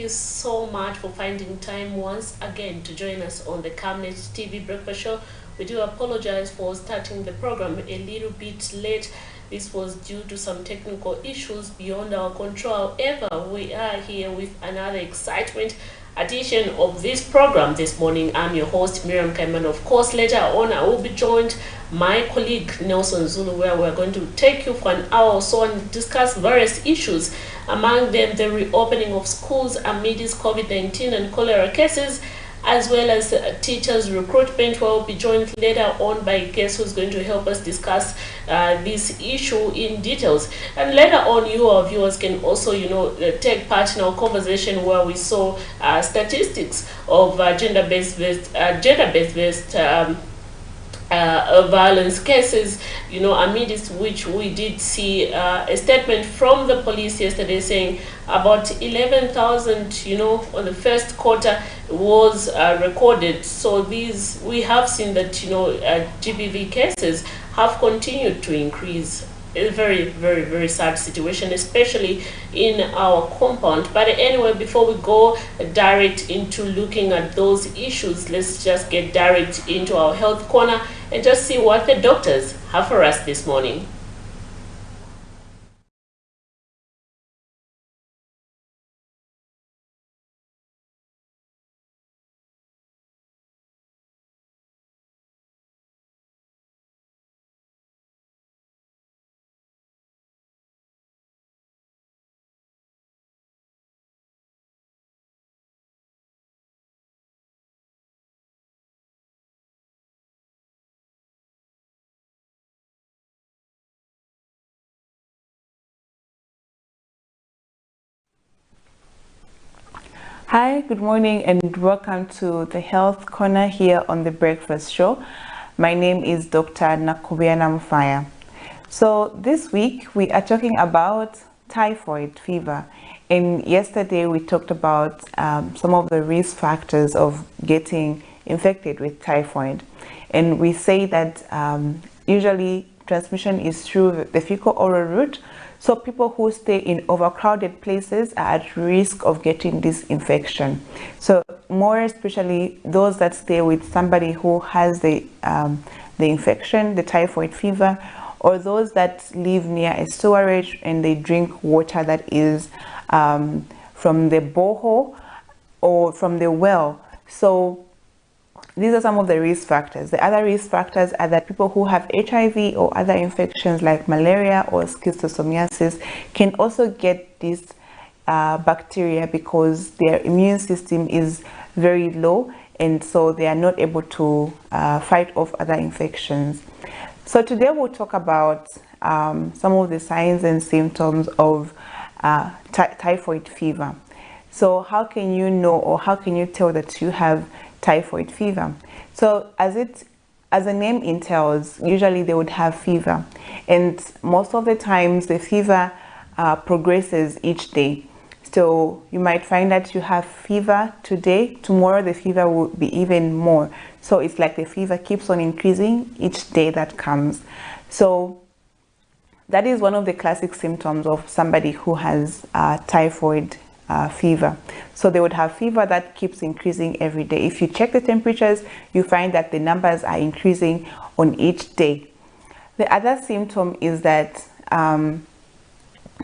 you so much for finding time once again to join us on the Camnet TV Breakfast Show. We do apologize for starting the program a little bit late. This was due to some technical issues beyond our control. However, we are here with another excitement edition of this program this morning. I'm your host, Miriam Kaiman. Of course, later on, I will be joined my colleague Nelson Zulu, where we're going to take you for an hour or so and discuss various issues, among them the reopening of schools amidst COVID-19 and cholera cases, as well as teachers recruitment. We'll be joined later on by a guest who's going to help us discuss this issue in details. And later on, you, our viewers, can also, take part in our conversation where we saw statistics of gender-based violence cases, amidst which we did see a statement from the police yesterday saying about 11,000, on the first quarter was recorded. So we have seen that, GBV cases have continued to increase. A very, very, very sad situation, especially in our compound. But anyway, before we go direct into looking at those issues, let's just get direct into our health corner and just see what the doctors have for us this morning. Hi, good morning and welcome to the Health Corner here on the Breakfast Show. My name is Dr. Nakubiana Mfaya. So this week we are talking about typhoid fever, and yesterday we talked about some of the risk factors of getting infected with typhoid, and we say that usually transmission is through the fecal-oral route. So people who stay in overcrowded places are at risk of getting this infection. So more especially those that stay with somebody who has the infection, the typhoid fever, or those that live near a sewerage and they drink water that is from the borehole or from the well. So these are some of the risk factors. The other risk factors are that people who have HIV or other infections like malaria or schistosomiasis can also get this bacteria because their immune system is very low, and so they are not able to fight off other infections. So today we'll talk about some of the signs and symptoms of typhoid fever. So how can you know, or how can you tell that you have typhoid fever? So as the name entails, usually they would have fever, and most of the times the fever progresses each day. So you might find that you have fever today, tomorrow the fever will be even more. So it's like the fever keeps on increasing each day that comes. So that is one of the classic symptoms of somebody who has typhoid fever. So they would have fever that keeps increasing every day. If you check the temperatures, you find that the numbers are increasing on each day. The other symptom is that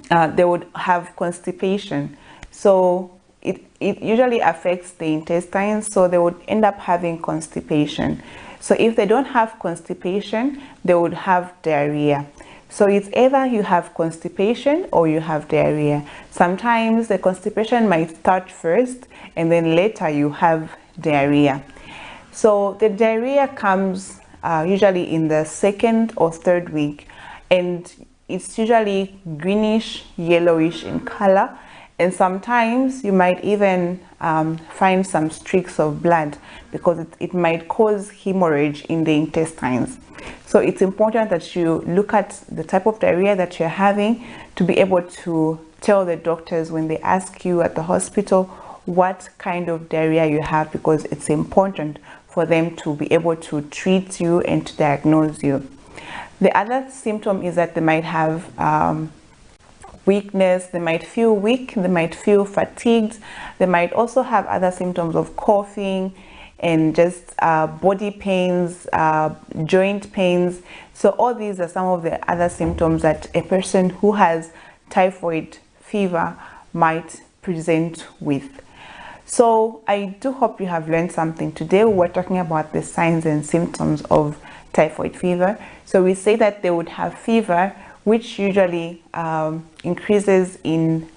they would have constipation. So it usually affects the intestines, so they would end up having constipation. So if they don't have constipation, they would have diarrhea. So it's either you have constipation or you have diarrhea. Sometimes the constipation might start first and then later you have diarrhea. So the diarrhea comes usually in the second or third week, and it's usually greenish, yellowish in color, and sometimes you might even find some streaks of blood because it might cause hemorrhage in the intestines. So it's important that you look at the type of diarrhea that you're having to be able to tell the doctors when they ask you at the hospital what kind of diarrhea you have, because it's important for them to be able to treat you and to diagnose you. The other symptom is that they might have weakness, they might feel weak, they might feel fatigued, they might also have other symptoms of coughing and just body pains, joint pains. So all these are some of the other symptoms that a person who has typhoid fever might present with. So I do hope you have learned something today. We're talking about the signs and symptoms of typhoid fever. So we say that they would have fever, which usually increases in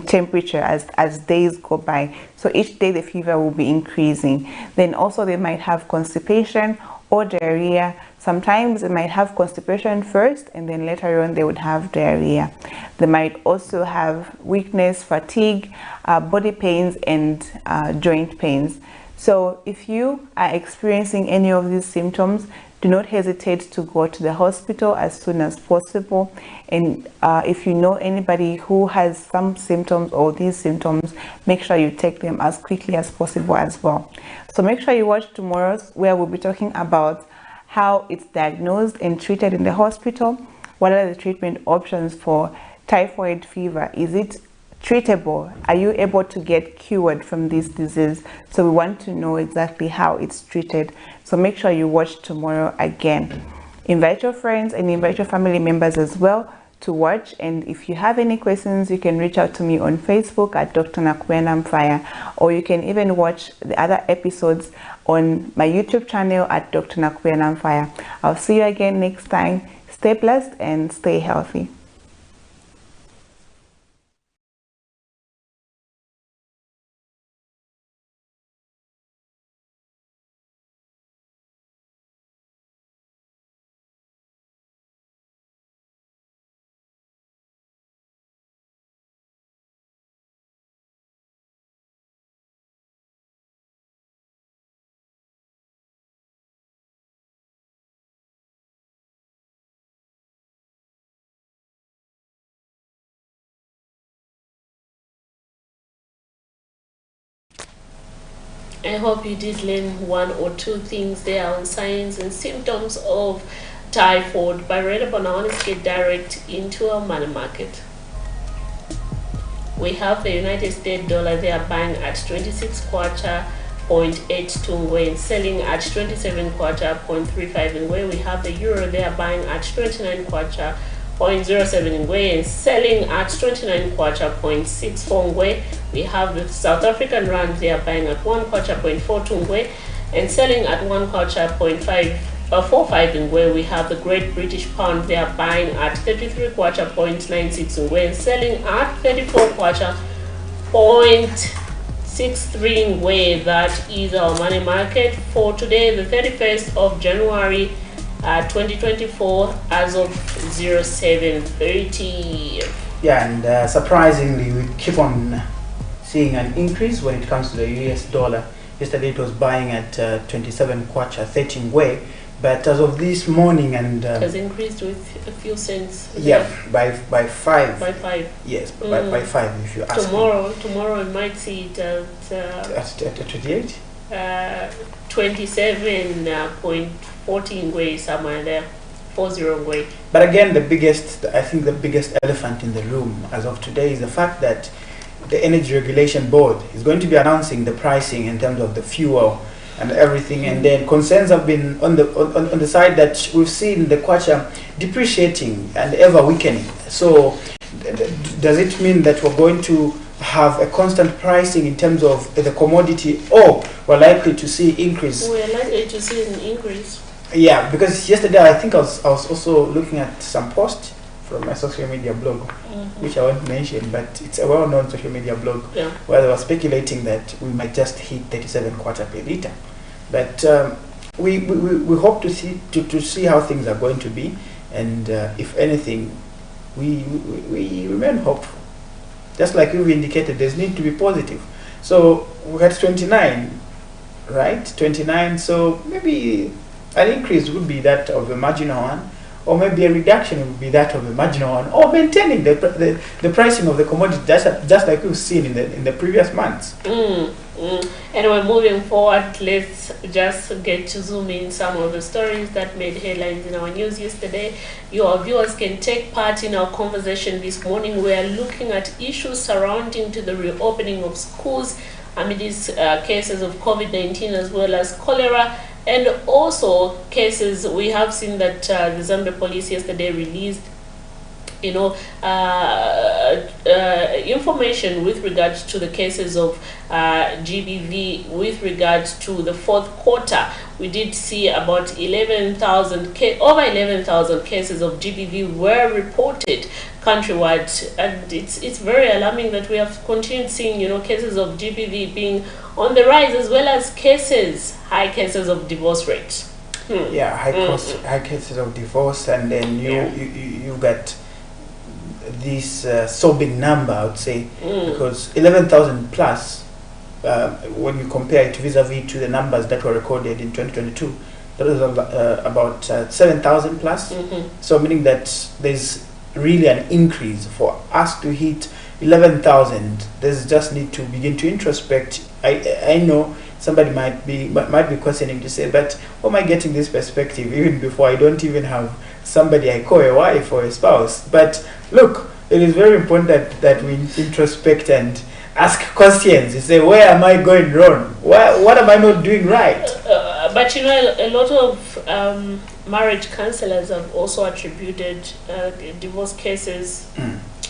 temperature as days go by. So each day the fever will be increasing. Then also they might have constipation or diarrhea. Sometimes they might have constipation first and then later on they would have diarrhea. They might also have weakness, fatigue, body pains and joint pains. So if you are experiencing any of these symptoms, do not hesitate to go to the hospital as soon as possible. And if you know anybody who has some symptoms or these symptoms, make sure you take them as quickly as possible as well. So make sure you watch tomorrow's, where we'll be talking about how it's diagnosed and treated in the hospital. What are the treatment options for typhoid fever? Is it treatable? Are you able to get cured from this disease? So we want to know exactly how it's treated. So make sure you watch tomorrow again. Invite your friends and invite your family members as well to watch. And if you have any questions, you can reach out to me on Facebook at Dr. Nakubena Mfaya, or you can even watch the other episodes on my YouTube channel at Dr. Nakubena Mfaya. I'll see you again next time. Stay blessed and stay healthy. I hope you did learn one or two things there on signs and symptoms of typhoid. But right about now, let's get direct into our money market. We have the United States dollar. They are buying at 26 kwacha 0.82 ngwe and selling at 27 kwacha 0.35 ngwe. We have the euro. They are buying at 29 kwacha 0.07 ngwe and selling at 29 kwacha 0.64 ngwe. We have the South African rand. They are buying at 1 kwacha 0.42 ngwe and selling at 1 kwacha 0.45 ngwe. We have the Great British Pound. They are buying at 33 kwacha 0.96 ngwe and selling at 34 kwacha 0.63 ngwe. That is our money market for today, the 31st of January 2024, as of 07:30. Yeah, and surprisingly, we keep on seeing an increase when it comes to the US dollar. Yesterday it was buying at 27 kwacha 30 ngwe, but as of this morning, and has increased with a few cents. Yeah, by 5. By 5. Yes, by 5 if you ask Tomorrow we might see it at 28. 27.14 ngwe, somewhere there, 40 ngwe. But again, I think the biggest elephant in the room as of today is the fact that the Energy Regulation Board is going to be announcing the pricing in terms of the fuel and everything, and then concerns have been on the side that we've seen the kwacha depreciating and ever weakening. So does it mean that we're going to have a constant pricing in terms of the commodity, or we're likely to see increase? We're likely to see an increase. Yeah, because yesterday I think I was also looking at some post from my social media blog, which I won't mention, but it's a well-known social media blog, where they were speculating that we might just hit 37 kwacha per liter. But we hope to see how things are going to be, and if anything, we remain hopeful. Just like we've indicated, there's need to be positive. So we had 29, right? 29. So maybe an increase would be that of a marginal one, or maybe a reduction would be that of a marginal one, or maintaining the pricing of the commodity, just like we've seen in the previous months. And Anyway, moving forward, let's just get to zoom in some of the stories that made headlines in our news yesterday. Your viewers can take part in our conversation this morning. We are looking at issues surrounding to the reopening of schools amid these cases of COVID-19 as well as cholera, and also cases we have seen that the Zambia police yesterday released information with regards to the cases of GBV with regards to the fourth quarter. We did see about over 11,000 cases of GBV were reported countrywide, and it's very alarming that we have continued seeing cases of GBV being on the rise, as well as high cases of divorce rates. Yeah, high cases of divorce, and then you got this sobbing number, I would say, because 11,000 plus, when you compare it vis-a-vis to the numbers that were recorded in 2022, that was about 7,000 plus. So meaning that there's really an increase. For us to hit 11,000, there's just need to begin to introspect. I know somebody might be questioning to say, but how am I getting this perspective even before I don't even have somebody I call a wife or a spouse? But look, it is very important that we introspect and ask questions. You say, where am I going wrong? What am I not doing right? But a lot of marriage counselors have also attributed divorce cases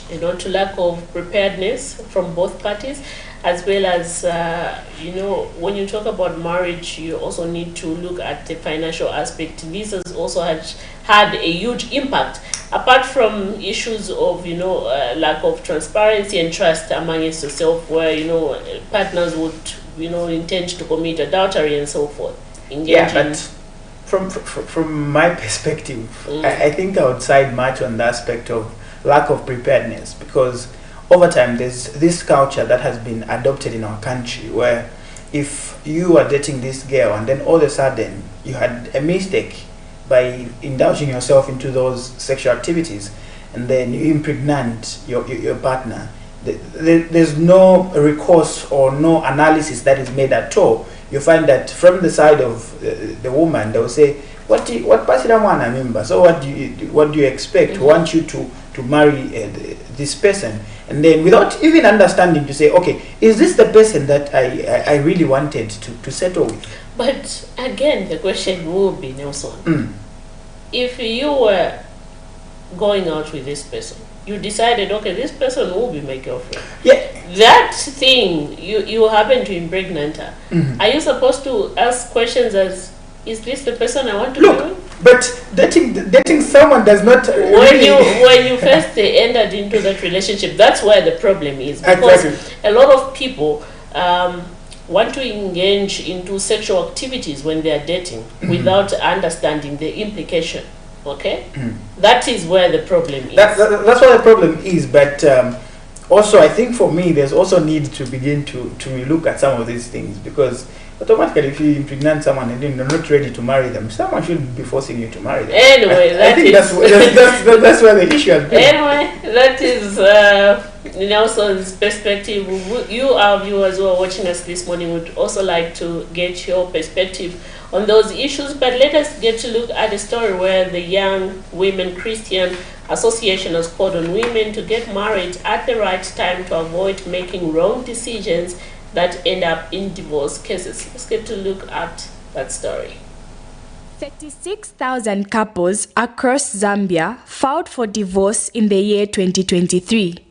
to lack of preparedness from both parties, as well as when you talk about marriage, you also need to look at the financial aspect. Visas also had a huge impact, apart from issues of lack of transparency and trust among yourself, where partners would intend to commit adultery and so forth. But from my perspective, I think I would side much on the aspect of lack of preparedness, because over time there's this culture that has been adopted in our country, where if you are dating this girl and then all of a sudden you had a mistake by indulging yourself into those sexual activities, and then you impregnate your partner, there's no recourse or no analysis that is made at all. You find that from the side of the woman, they will say, what person I want to remember? So what do you expect? We want you to marry this person, and then without even understanding to say, okay, is this the person that I really wanted to settle with? But again, the question will be, Nelson, if you were going out with this person, you decided, okay, this person will be my girlfriend. Yeah. That thing, you happen to impregnate her. Are you supposed to ask questions as, is this the person I want to be with? But dating someone does not when you first entered into that relationship, that's where the problem is, because a lot of people want to engage into sexual activities when they are dating without understanding the implication. Okay, that is where the problem is. That's where the problem is. But also, I think for me, there's also need to begin to look at some of these things, because automatically, if you impregnate someone and then you're not ready to marry them, someone shouldn't be forcing you to marry them. Anyway, I think that's where the issue has been. Anyway, that is Nelson's perspective. You, our viewers who are watching us this morning, would also like to get your perspective on those issues. But let us get to look at a story where the Young Women Christian Association has called on women to get married at the right time to avoid making wrong decisions that end up in divorce cases. Let's get to look at that story. 36,000 couples across Zambia filed for divorce in the year 2023.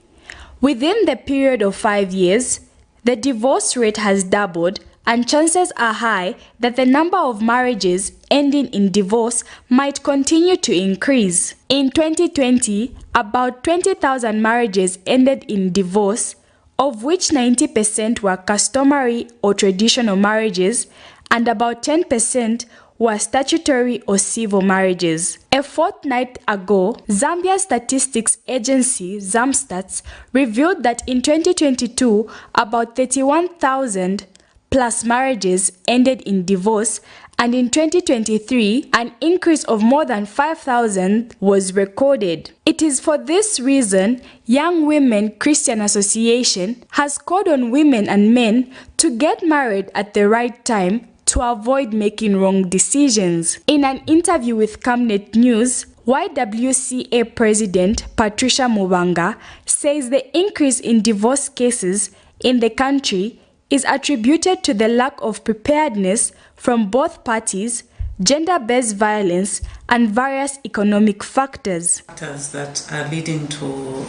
Within the period of 5 years, the divorce rate has doubled, and chances are high that the number of marriages ending in divorce might continue to increase. In 2020, about 20,000 marriages ended in divorce, of which 90% were customary or traditional marriages, and about 10% were statutory or civil marriages. A fortnight ago, Zambia Statistics Agency, ZAMSTATS, revealed that in 2022, about 31,000 plus marriages ended in divorce, and in 2023, an increase of more than 5,000 was recorded. It is for this reason Young Women Christian Association has called on women and men to get married at the right time to avoid making wrong decisions. In an interview with Camnet News, YWCA President Patricia Mubanga says the increase in divorce cases in the country is attributed to the lack of preparedness from both parties, gender-based violence, and various economic factors. Factors that are leading to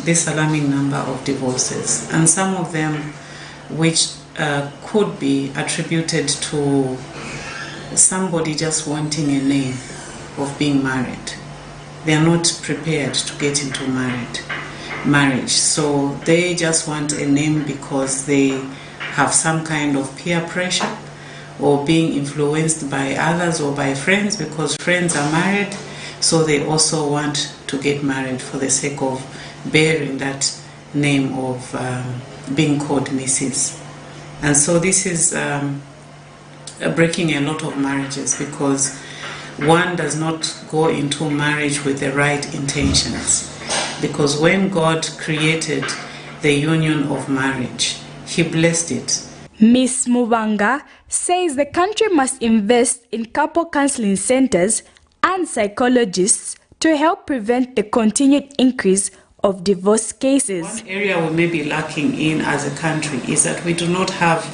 this alarming number of divorces, and some of them which could be attributed to somebody just wanting a name of being married. They are not prepared to get into marriage, so they just want a name because they have some kind of peer pressure or being influenced by others or by friends, because friends are married, so they also want to get married for the sake of bearing that name of being called Mrs. And so this is breaking a lot of marriages, because one does not go into marriage with the right intentions. Because when God created the union of marriage, He blessed it. Ms. Mubanga says the country must invest in couple counseling centers and psychologists to help prevent the continued increase of divorce cases. One area we may be lacking in as a country is that we do not have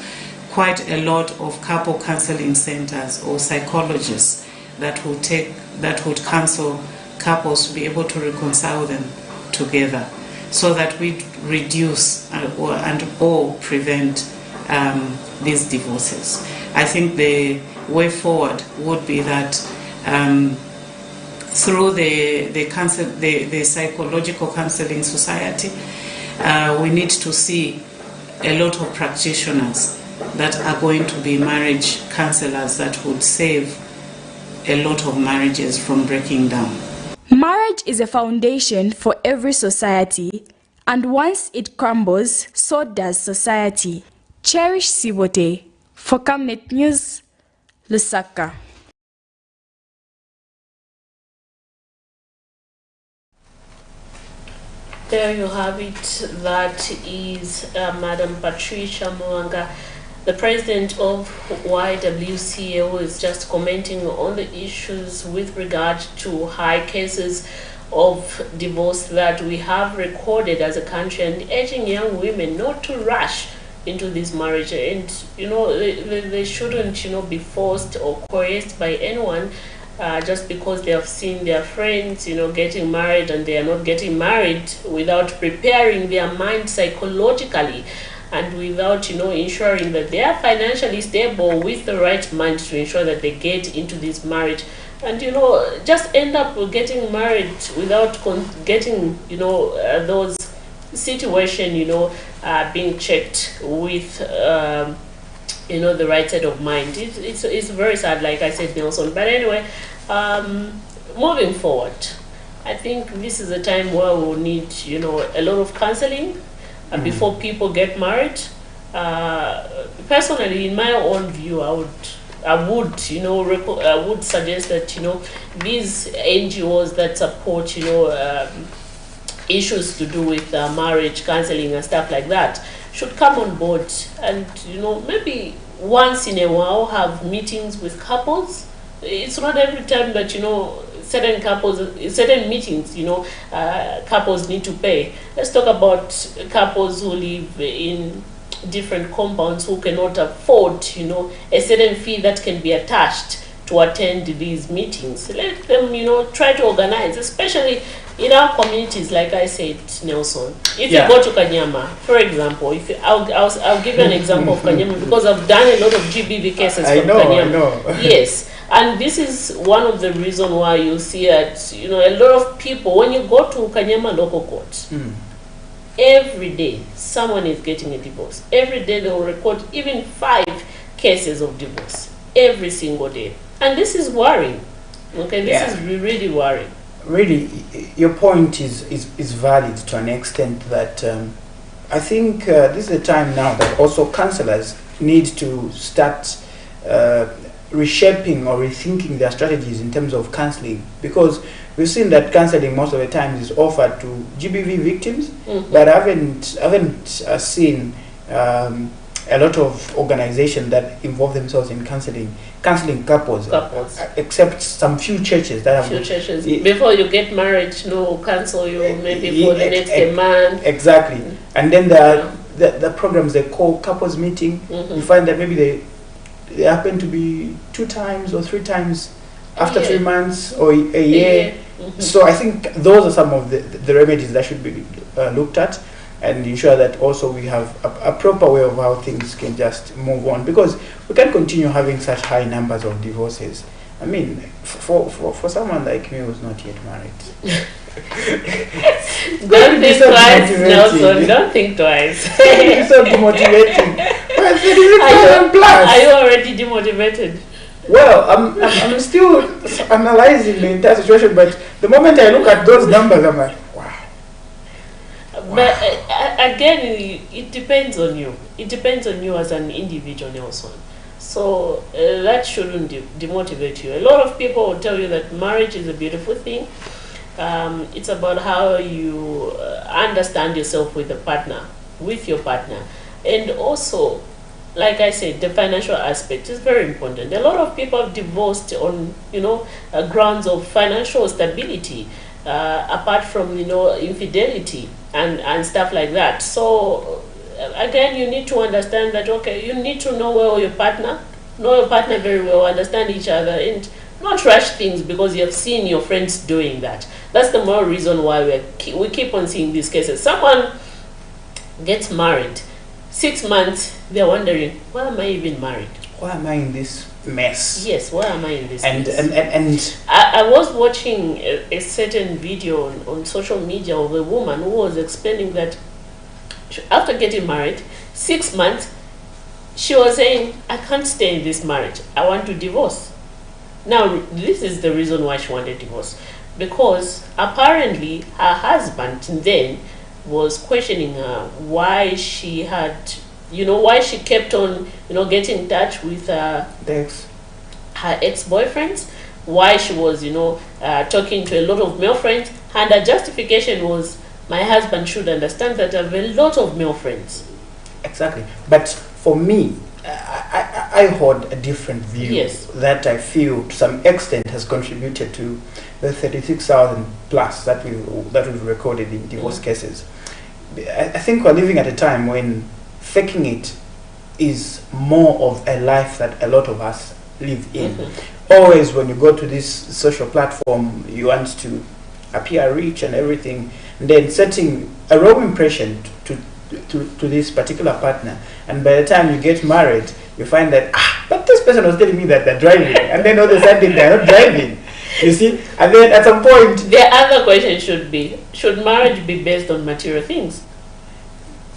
quite a lot of couple counseling centers or psychologists that would counsel couples to be able to reconcile them together, so that we reduce or prevent these divorces. I think the way forward would be that through the psychological counseling society, we need to see a lot of practitioners that are going to be marriage counselors that would save a lot of marriages from breaking down. Marriage is a foundation for every society, and once it crumbles, so does society. Cherish Sibote for Camnet News, Lusaka. There you have it. That is Madam Patricia Mwanga, the president of YWCA, who is just commenting on the issues with regard to high cases of divorce that we have recorded as a country, and urging young women not to rush into this marriage. And they shouldn't be forced or coerced by anyone just because they have seen their friends getting married, and they are not getting married without preparing their mind psychologically and without ensuring that they are financially stable with the right mind to ensure that they get into this marriage, and just end up getting married without getting those situation being checked with the right state of mind. It's very sad, like I said, Nelson. But anyway, moving forward, I think this is a time where we'll need a lot of counseling before people get married. Personally, in my own view, I would suggest that these NGOs that support issues to do with marriage counseling and stuff like that should come on board, and maybe once in a while have meetings with couples. It's not every time that certain meetings couples need to pay. Let's talk about couples who live in different compounds who cannot afford a certain fee that can be attached to attend these meetings. Let them try to organize, especially in our communities. Like I said, Nelson, if you go to Kanyama, for example, I'll give you an example of Kanyama, because I've done a lot of GBV cases from Kanyama. I know. Yes, and this is one of the reasons why you see that a lot of people, when you go to Kanyama local court, every day someone is getting a divorce. Every day they will record even 5 cases of divorce every single day, and this is worrying. Okay, this is really worrying. Really, your point is valid to an extent that I think this is the time now that also counselors need to start reshaping or rethinking their strategies in terms of counseling, because we've seen that counseling most of the time is offered to GBV victims, but I haven't seen a lot of organizations that involve themselves in counseling couples. Except some few churches that have before you get married, no, counsel you maybe for the next month. Exactly. And then the programs they call couples meeting, you find that maybe they happen to be 2 times or 3 times after 3 months or a year. So I think those are some of the remedies that should be looked at, and ensure that also we have a proper way of how things can just move on, because we can't continue having such high numbers of divorces. I mean, for someone like me who's not yet married. Don't think twice, Nelson. Don't think twice. It's so demotivating. Well, are you already demotivated? Well, I'm still analyzing the entire situation, but the moment I look at those numbers, I'm like, wow. But again, it depends on you. It depends on you as an individual, Nelson. So that shouldn't demotivate you. A lot of people will tell you that marriage is a beautiful thing. It's about how you understand yourself with your partner, and also, like I said, the financial aspect is very important. A lot of people have divorced on, grounds of financial stability, apart from, infidelity and stuff like that. So again, you need to understand that, okay, you need to know your partner very well, understand each other, and not rush things because you have seen your friends doing that. That's the more reason why we keep on seeing these cases. Someone gets married, 6 months, they're wondering, why am I even married? Why am I in this mess? Yes, why am I in this mess? And I was watching a certain video on social media of a woman who was explaining that after getting married, 6 months, she was saying, I can't stay in this marriage. I want to divorce. Now, this is the reason why she wanted divorce. Because apparently her husband then was questioning her why she had, why she kept on, getting in touch with her ex-boyfriends, why she was, talking to a lot of male friends, and her justification was, my husband should understand that I have a lot of male friends. Exactly. But for me, I hold a different view. Yes. That I feel to some extent has contributed to the 36,000 plus that we've recorded in divorce cases. I think we're living at a time when faking it is more of a life that a lot of us live in. Always when you go to this social platform, you want to appear rich and everything, and then setting a wrong impression to this particular partner, and by the time you get married, you find that but this person was telling me that they're driving, and then all of a sudden they're not driving. You see, and then at some point, the other question should be: should marriage be based on material things?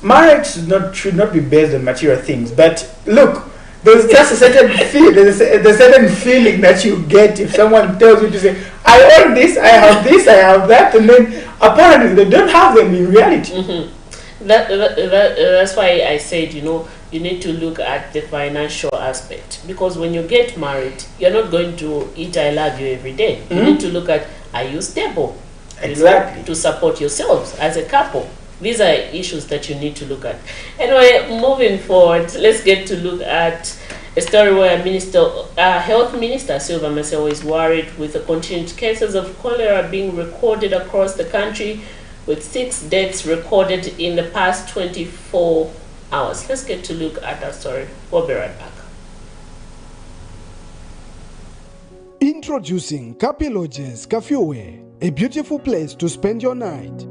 Marriage should not be based on material things. But look, there's just a certain feel. There's a certain feeling that you get if someone tells you to say, "I own this, I have this, I have that," and then apparently they don't have them in reality. That's why I said, you need to look at the financial aspect, because when you get married, you're not going to eat I love you every day. You need to look at, are you stable? Exactly. To support yourselves as a couple. These are issues that you need to look at. Anyway, moving forward, let's get to look at a story where Health Minister Silva Maseko is worried with the continued cases of cholera being recorded across the country, with 6 deaths recorded in the past 24 hours. Let's get to look at that story. We'll be right back. Introducing Kapi Lodges Kafiwe, a beautiful place to spend your night.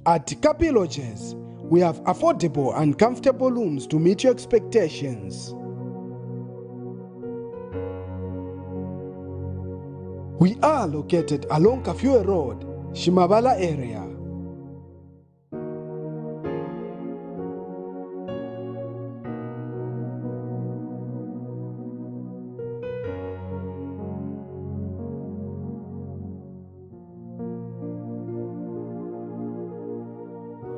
At Kapi Lodges, We have affordable and comfortable rooms to meet your expectations. We are located along Kafue Road, Shimabala area.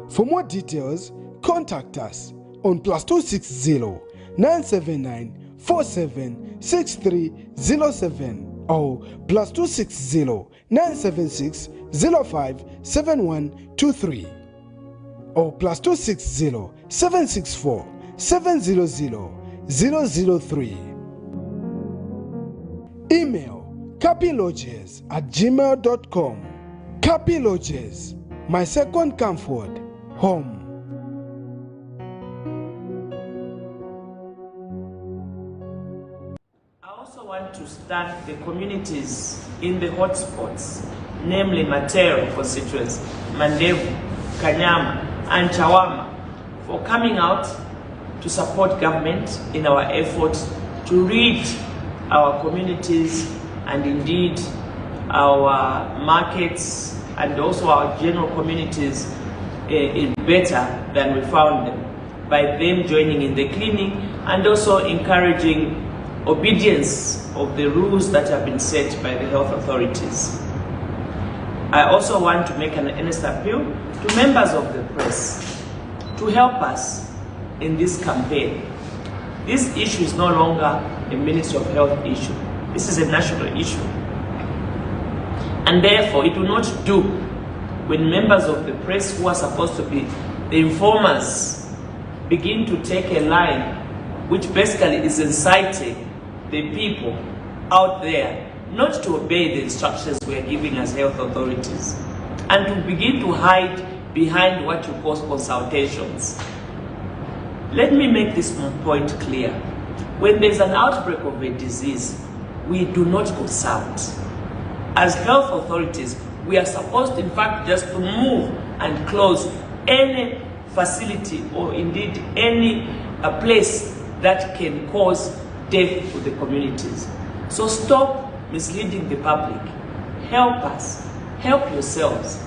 For more details, contact us on +260 979 476307 or +260 976 057123 or +260 764 700 003. Email capilodges@gmail.com. Capi Lodges, my second comfort, home. I also want to thank the communities in the hotspots, namely Matero constituency, Mandevu, Kanyama, and Chawama, for coming out to support government in our efforts to rid our communities and indeed our markets and also our general communities better than we found them, by them joining in the cleaning and also encouraging obedience of the rules that have been set by the health authorities. I also want to make an earnest appeal to members of the press to help us in this campaign. This issue is no longer a Ministry of Health issue. This is a national issue. And therefore, it will not do when members of the press who are supposed to be the informers begin to take a line which basically is inciting the people out there not to obey the instructions we are giving as health authorities and to begin to hide behind what you call consultations. Let me make this point clear. When there's an outbreak of a disease, we do not consult. As health authorities, we are supposed, in fact, just to move and close any facility or indeed any place that can cause death to the communities. So stop misleading the public. Help us. Help yourselves.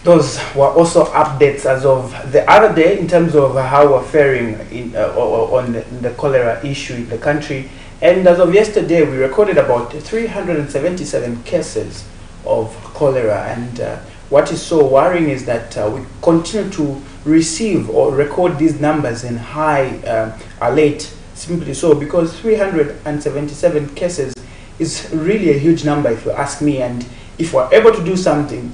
Those were also updates as of the other day in terms of how we're faring on the cholera issue in the country. And as of yesterday, we recorded about 377 cases of cholera. And what is so worrying is that we continue to receive or record these numbers in high alert, simply so because 377 cases is really a huge number if you ask me. And if we're able to do something,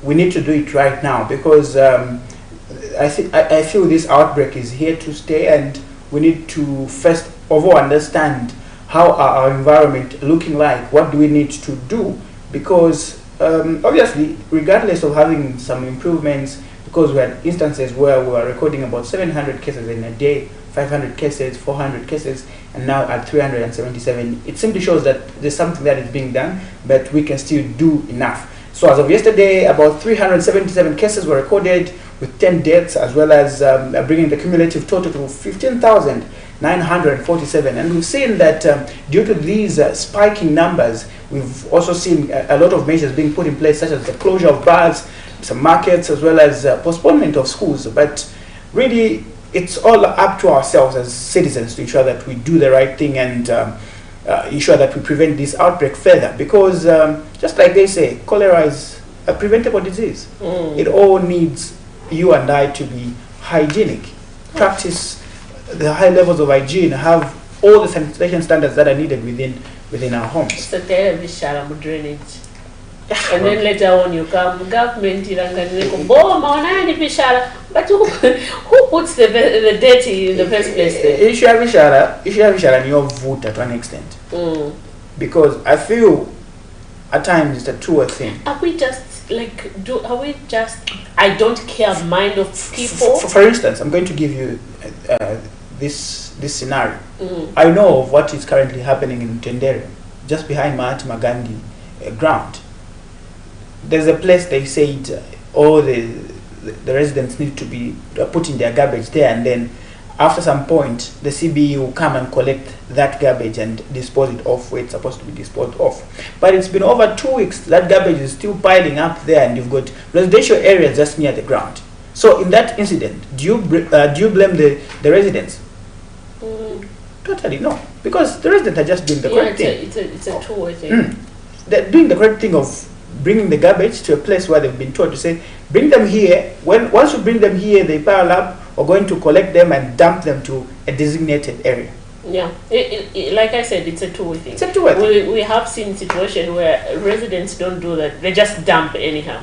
we need to do it right now, because I feel this outbreak is here to stay, and we need to first of all understand how our environment looking like, what do we need to do, because obviously, regardless of having some improvements, because we had instances where we were recording about 700 cases in a day, 500 cases, 400 cases, and now at 377, it simply shows that there's something that is being done, but we can still do enough. So as of yesterday, about 377 cases were recorded with 10 deaths, as well as bringing the cumulative total to 15,947. And we've seen that due to these spiking numbers, we've also seen a lot of measures being put in place, such as the closure of bars, some markets, as well as postponement of schools. But really, it's all up to ourselves as citizens to ensure that we do the right thing and ensure that we prevent this outbreak further, because just like they say, cholera is a preventable disease. It all needs you and I to be hygienic, practice the high levels of hygiene, have all the sanitation standards that are needed within our homes. So drainage. And then later on you come, government, but who puts the dirty in the first place there? You should have your vote to an extent. Because I feel at times it's a truer thing. Are we just I don't care mind of people? For instance, I'm going to give you this scenario. I know of what is currently happening in Tendere, just behind Mahatma Gandhi ground. There's a place they said all the residents need to be putting their garbage there, and then after some point the CBE will come and collect that garbage and dispose it off where it's supposed to be disposed off. But it's been over 2 weeks, that garbage is still piling up there, and you've got residential areas just near the ground. So in that incident, do you blame the residents? Totally no, because the residents are just doing the correct thing. It's a two-way thing. They're doing the correct thing of bringing the garbage to a place where they've been told to say, bring them here. Once you bring them here, they pile up. We're going to collect them and dump them to a designated area. Yeah, like I said, it's a two-way thing. It's a two-way thing. We have seen situations where residents don't do that. They just dump anyhow.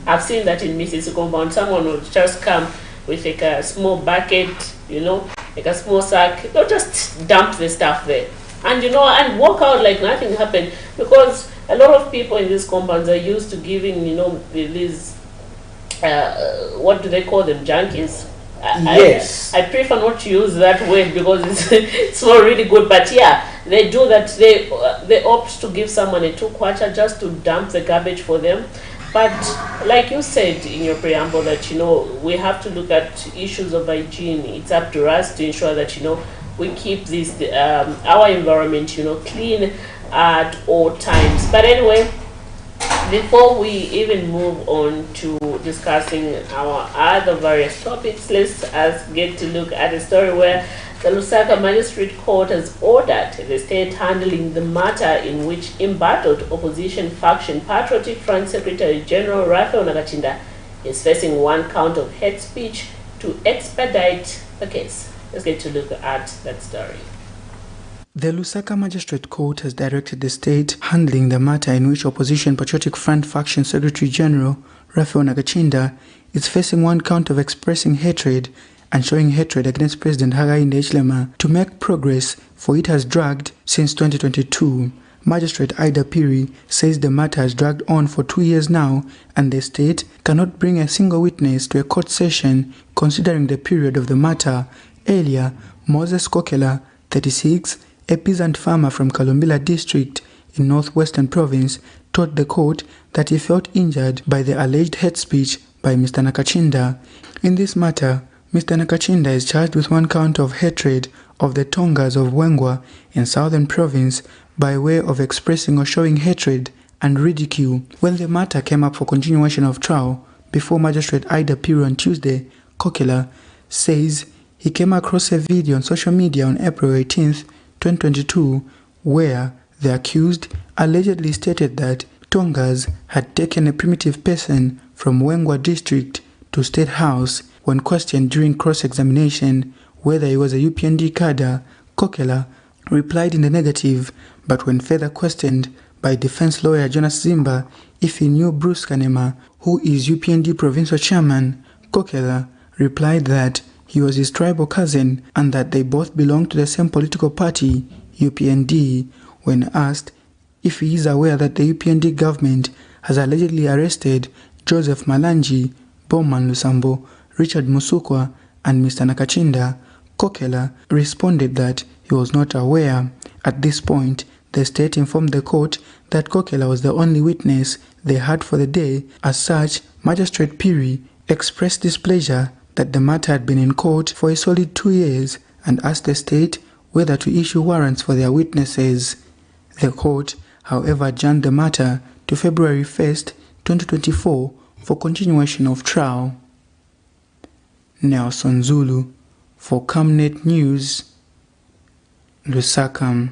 I've seen that in Mrs. Compound. Someone would just come with like a small bucket, like a small sack. They'll just dump the stuff there. And, and walk out like nothing happened. Because a lot of people in these compounds are used to giving, these, what do they call them, junkies? Yes. I prefer not to use that word because it's not really good. But yeah, they do that. They opt to give someone a 2 kwacha just to dump the garbage for them. But like you said in your preamble that, we have to look at issues of hygiene. It's up to us to ensure that, we keep this, our environment, clean at all times. But anyway, before we even move on to discussing our other various topics, let's get to look at a story where the Lusaka Magistrate Court has ordered the state handling the matter in which embattled opposition faction Patriotic Front Secretary General Raphael Nakachinda is facing 1 count of hate speech to expedite the case. Let's get to look at that story. The Lusaka Magistrate Court has directed the state handling the matter in which opposition Patriotic Front Faction Secretary General Raphael Nakachinda is facing 1 count of expressing hatred and showing hatred against President Hakainde Hichilema to make progress, for it has dragged since 2022. Magistrate Ida Piri says the matter has dragged on for 2 years now, and the state cannot bring a single witness to a court session considering the period of the matter. Earlier, Moses Kokela, 36, a peasant farmer from Kalumbila district in Northwestern Province, told the court that he felt injured by the alleged hate speech by Mr. Nakachinda. In this matter, Mr. Nakachinda is charged with 1 count of hatred of the Tongas of Wengwa in Southern Province by way of expressing or showing hatred and ridicule. When the matter came up for continuation of trial before Magistrate Ida Piri on Tuesday, Kokela says he came across a video on social media on April 18th, 2022, where the accused allegedly stated that Tongas had taken a primitive person from Wengwa district to State House. When questioned during cross-examination whether he was a UPND cadre, Kokela replied in the negative, but when further questioned by defense lawyer Jonas Zimba if he knew Bruce Kanema, who is UPND provincial chairman, Kokela replied that he was his tribal cousin and that they both belonged to the same political party, UPND. When asked if he is aware that the UPND government has allegedly arrested Joseph Malanji, Bowman Lusambo, Richard Musukwa, and Mr. Nakachinda, Kokela responded that he was not aware. At this point, the state informed the court that Kokela was the only witness they had for the day. As such, Magistrate Piri expressed displeasure that the matter had been in court for a solid 2 years and asked the state whether to issue warrants for their witnesses. The court, however, adjourned the matter to February 1st, 2024 for continuation of trial. Nelson Zulu for Camnet News, Lusaka.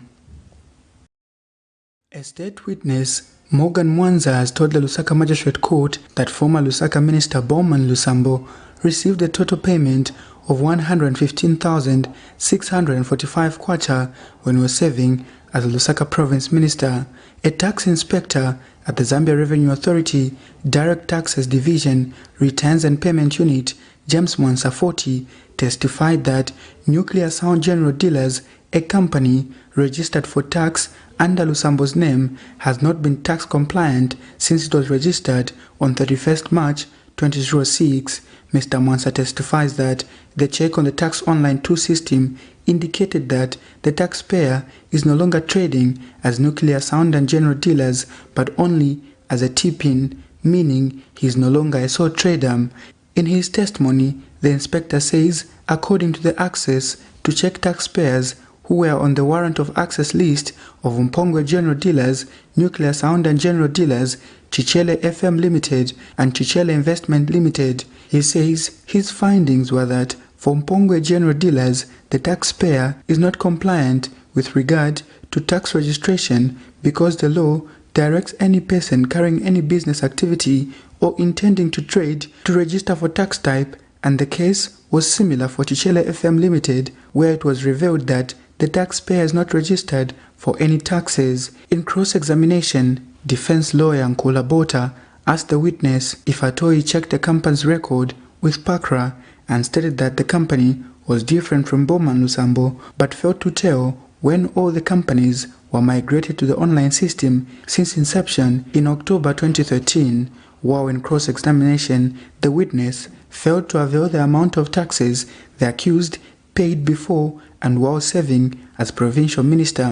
A state witness, Morgan Mwanza, has told the Lusaka Magistrate Court that former Lusaka Minister Bowman Lusambo received a total payment of 115,645 kwacha when he was serving as the Lusaka Province Minister. A tax inspector at the Zambia Revenue Authority Direct Taxes Division Returns and Payment Unit, James Mwansafoti, testified that Nuclear Sound General Dealers, a company registered for tax under Lusambo's name, has not been tax compliant since it was registered on 31st March 2006. Mr. Mwansa testifies that the check on the Tax Online 2 system indicated that the taxpayer is no longer trading as Nuclear Sound and General Dealers, but only as a TPIN meaning he is no longer a sole trader. In his testimony, the inspector says, according to the access to check taxpayers who were on the warrant of access list of Mpongwe General Dealers, Nuclear Sound and General Dealers, Chichele FM Limited and Chichele Investment Limited, he says his findings were that for Mpongwe General Dealers, the taxpayer is not compliant with regard to tax registration because the law directs any person carrying any business activity or intending to trade to register for tax type, and the case was similar for Chichele FM Limited, where it was revealed that the taxpayer is not registered for any taxes. In cross-examination, defense lawyer Nkula Bota asked the witness if at all he checked the company's record with PACRA and stated that the company was different from Bowman Lusambo, but failed to tell when all the companies were migrated to the online system since inception in October 2013. While in cross-examination, the witness failed to avail the amount of taxes the accused paid before and while serving as provincial minister.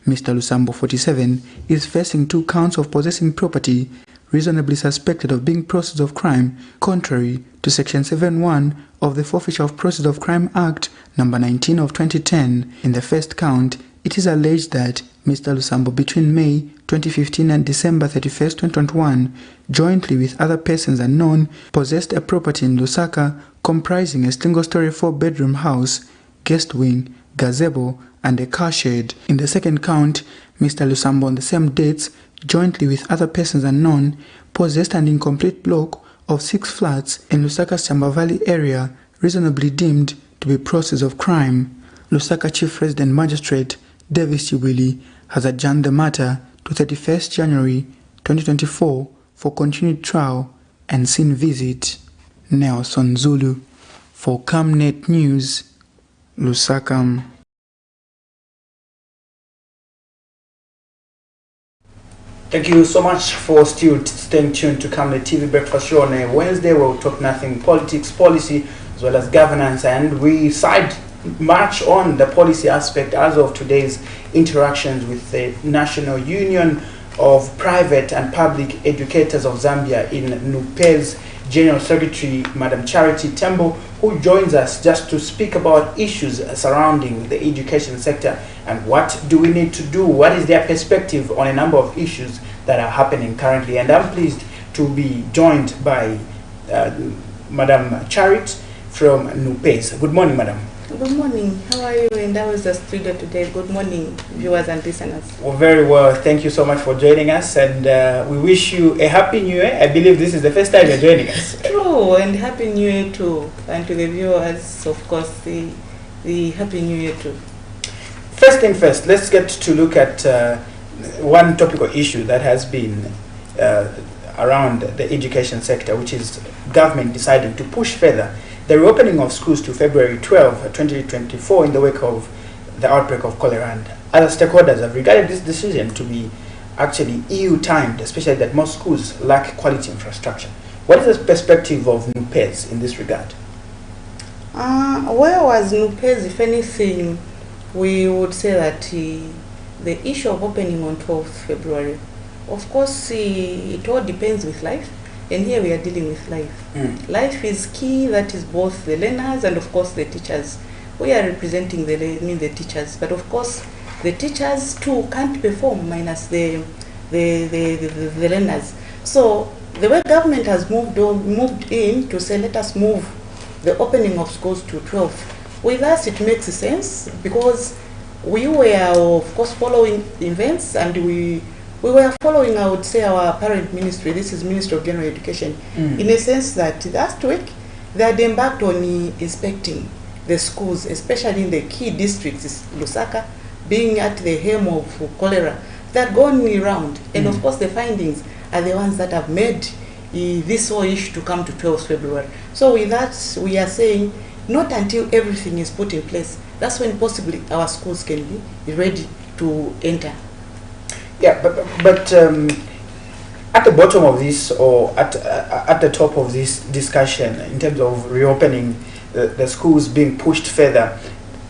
Mr. Lusambo, 47, is facing 2 counts of possessing property reasonably suspected of being process of crime, contrary to Section 7.1 of the Forfeiture of Process of Crime Act number 19 of 2010. In the first count, it is alleged that Mr. Lusambo between May 2015 and December 31, 2021, jointly with other persons unknown, possessed a property in Lusaka comprising a single-story 4-bedroom house, guest wing, gazebo, and a car shed. In the second count, Mr. Lusambo on the same dates, jointly with other persons unknown, possessed an incomplete block of 6 flats in Lusaka's Chamba Valley area, reasonably deemed to be process of crime. Lusaka Chief Resident Magistrate Davis Chibwili has adjourned the matter to 31st January 2024 for continued trial and scene visit. Nelson Zulu for Camnet News, Lusaka. Thank you so much for still staying tuned to Camnet TV Breakfast Show on a Wednesday, where we'll talk nothing politics, policy, as well as governance, and we side much on the policy aspect as of today's interactions with the National Union of Private and Public Educators of Zambia in NUPE's General Secretary, Madam Charity Tembo, who joins us just to speak about issues surrounding the education sector and what do we need to do, what is their perspective on a number of issues that are happening currently. And I'm pleased to be joined by Madam Charity from NUPES. Good morning, Madam. Good morning. How are you? And how is the studio today? Good morning, viewers and listeners. Well, very well. Thank you so much for joining us, and we wish you a happy new year. I believe this is the first time you're joining us. True, and happy new year too. And to the viewers, of course, the happy new year too. First thing first, let's get to look at one topical issue that has been around the education sector, which is government deciding to push further the reopening of schools to February 12, 2024 in the wake of the outbreak of cholera. And other stakeholders have regarded this decision to be actually EU-timed, especially that most schools lack quality infrastructure. What is the perspective of NUPES in this regard? Where was NUPES? If anything, we would say that the issue of opening on 12th February, of course, it all depends with life. And here we are dealing with life. Life is key. That is both the learners and of course the teachers. We are representing the teachers, but of course the teachers too can't perform minus the learners. So the way government has moved in to say let us move the opening of schools to 12. With us it makes sense because we were of course following events and we were following, I would say, our parent ministry. This is Ministry of General Education, in a sense that last week they had embarked on inspecting the schools, especially in the key districts, Lusaka, being at the helm of cholera. They had gone around, and of course the findings are the ones that have made this whole issue to come to 12th February. So with that, we are saying not until everything is put in place, that's when possibly our schools can be ready to enter. Yeah, but at the bottom of this, or at the top of this discussion, in terms of reopening the schools being pushed further,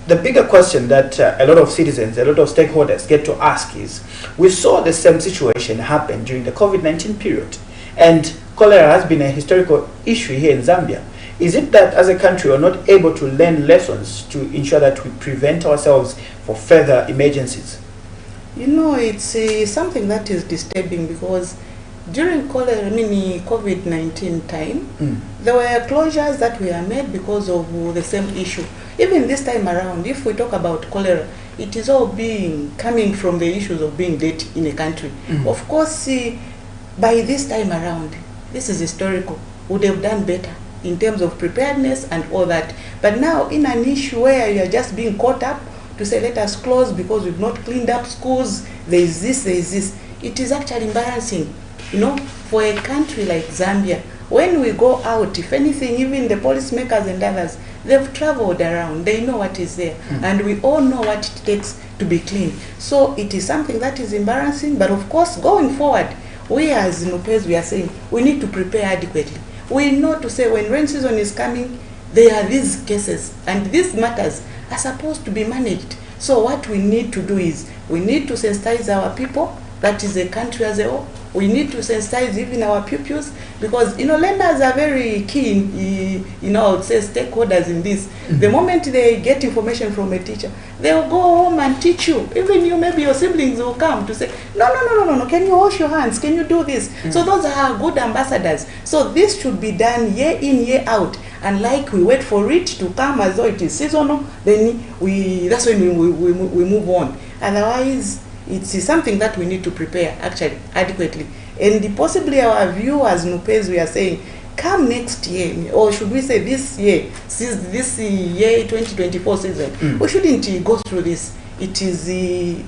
the bigger question that a lot of citizens, a lot of stakeholders get to ask is, we saw the same situation happen during the COVID-19 period, and cholera has been a historical issue here in Zambia. Is it that as a country we're not able to learn lessons to ensure that we prevent ourselves for further emergencies? You know, it's something that is disturbing because during COVID-19 time, there were closures that were made because of the same issue. Even this time around, if we talk about cholera, it is all coming from the issues of being dead in a country. Of course, by this time around, this is historical, would have done better in terms of preparedness and all that. But now in an issue where you are just being caught up to say let us close because we've not cleaned up schools, there is this, it is actually embarrassing, you know, for a country like Zambia. When we go out, if anything, even the policymakers and others, they've traveled around, they know what is there, and we all know what it takes to be clean. So it is something that is embarrassing, but of course, going forward, we as NUPES, we are saying we need to prepare adequately. We know to say when rain season is coming, there are these cases, and these matters are supposed to be managed. So what we need to do is, we need to sensitize our people, that is the country as a whole. We need to sensitize even our pupils, because, you know, learners are very keen, you know, I would say stakeholders in this. The moment they get information from a teacher, they'll go home and teach you. Even you, maybe your siblings will come to say, no, can you wash your hands? Can you do this? So those are good ambassadors. So this should be done year in, year out. And like we wait for it to come as though it is seasonal, then that's when we move on. Otherwise, it's something that we need to prepare actually adequately. And possibly our view as NUPES, we are saying, come next year, or should we say this year, this year 2024 season, we shouldn't go through this. It is,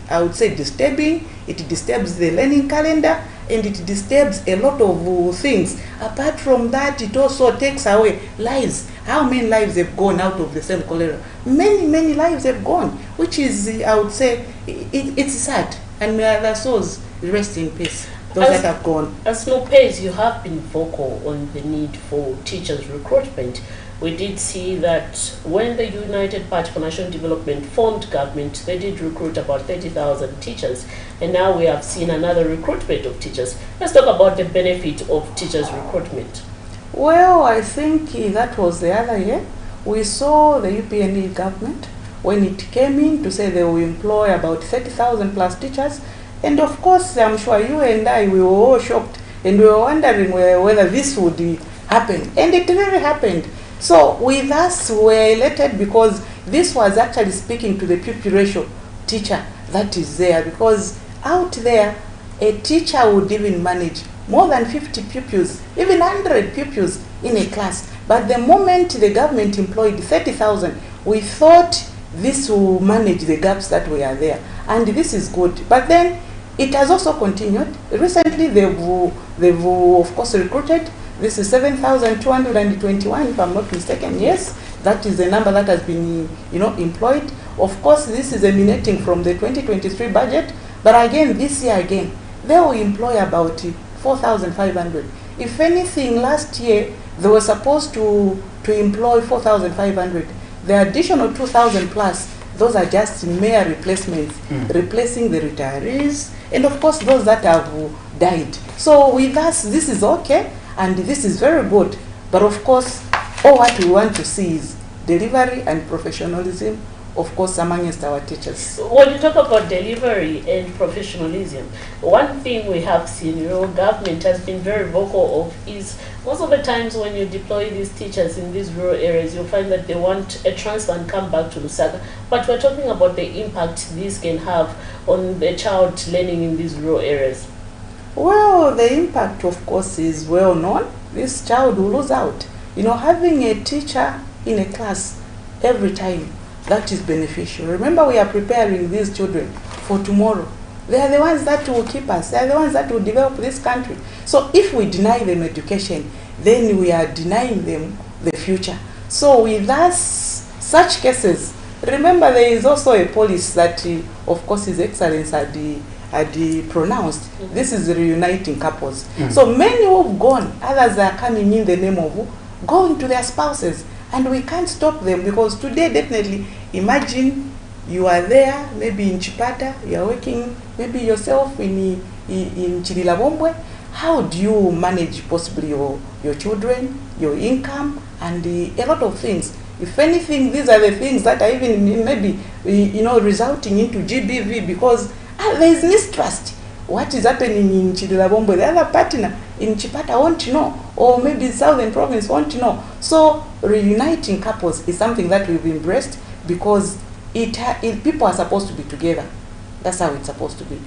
I would say, disturbing. It disturbs the learning calendar, and it disturbs a lot of things. Apart from that, it also takes away lives. How many lives have gone out of the same cholera? Many lives have gone, which is, I would say, it's sad. And may other souls rest in peace, those that have gone. As NUPES, you have been vocal on the need for teachers' recruitment. We did see that when the United Party for National Development formed government, they did recruit about 30,000 teachers. And now we have seen another recruitment of teachers. Let's talk about the benefit of teachers' recruitment. Well, I think that was the other year. We saw the UPNE government when it came in to say they will employ about 30,000 plus teachers. And of course, I'm sure you and I, we were all shocked and we were wondering whether this would happen. And it really happened. So with us, we were elated because this was actually speaking to the pupil ratio teacher that is there. Because out there, a teacher would even manage more than 50 pupils, even 100 pupils in a class. But the moment the government employed 30,000, we thought this will manage the gaps that were there. And this is good. But then it has also continued. Recently, they've of course recruited. This is 7,221, if I'm not mistaken. Yes, that is the number that has been, employed. Of course, this is emanating from the 2023 budget. But again, this year again, they will employ about 4,500. If anything, last year they were supposed to employ 4,500. The additional 2,000 plus, those are just mere replacements, replacing the retirees, and of course those that have died. So with us, this is okay, and this is very good. But of course, all what we want to see is delivery and professionalism, of course, amongst our teachers. When you talk about delivery and professionalism, one thing we have seen, government has been very vocal of is most of the times when you deploy these teachers in these rural areas, you'll find that they want a transfer and come back to Lusaka. But we're talking about the impact this can have on the child learning in these rural areas. Well, the impact, of course, is well known. This child will lose out. Having a teacher in a class every time, that is beneficial. Remember, we are preparing these children for tomorrow. They are the ones that will keep us. They are the ones that will develop this country. So if we deny them education, then we are denying them the future. So with us, such cases, remember there is also a policy that, of course, His Excellency had pronounced. This is reuniting couples. So many who have gone, others are coming in the name of going to their spouses. And we can't stop them because today, definitely, imagine you are there, maybe in Chipata, you are working, maybe yourself in Chililabombwe. how do you manage possibly your children, your income, and a lot of things. If anything, these are the things that are even maybe, resulting into GBV, because there is mistrust. What is happening in Chidilabombo, the other partner in Chipata won't know, or maybe Southern Province won't know. So reuniting couples is something that we've embraced, because people are supposed to be together. That's how it's supposed to be.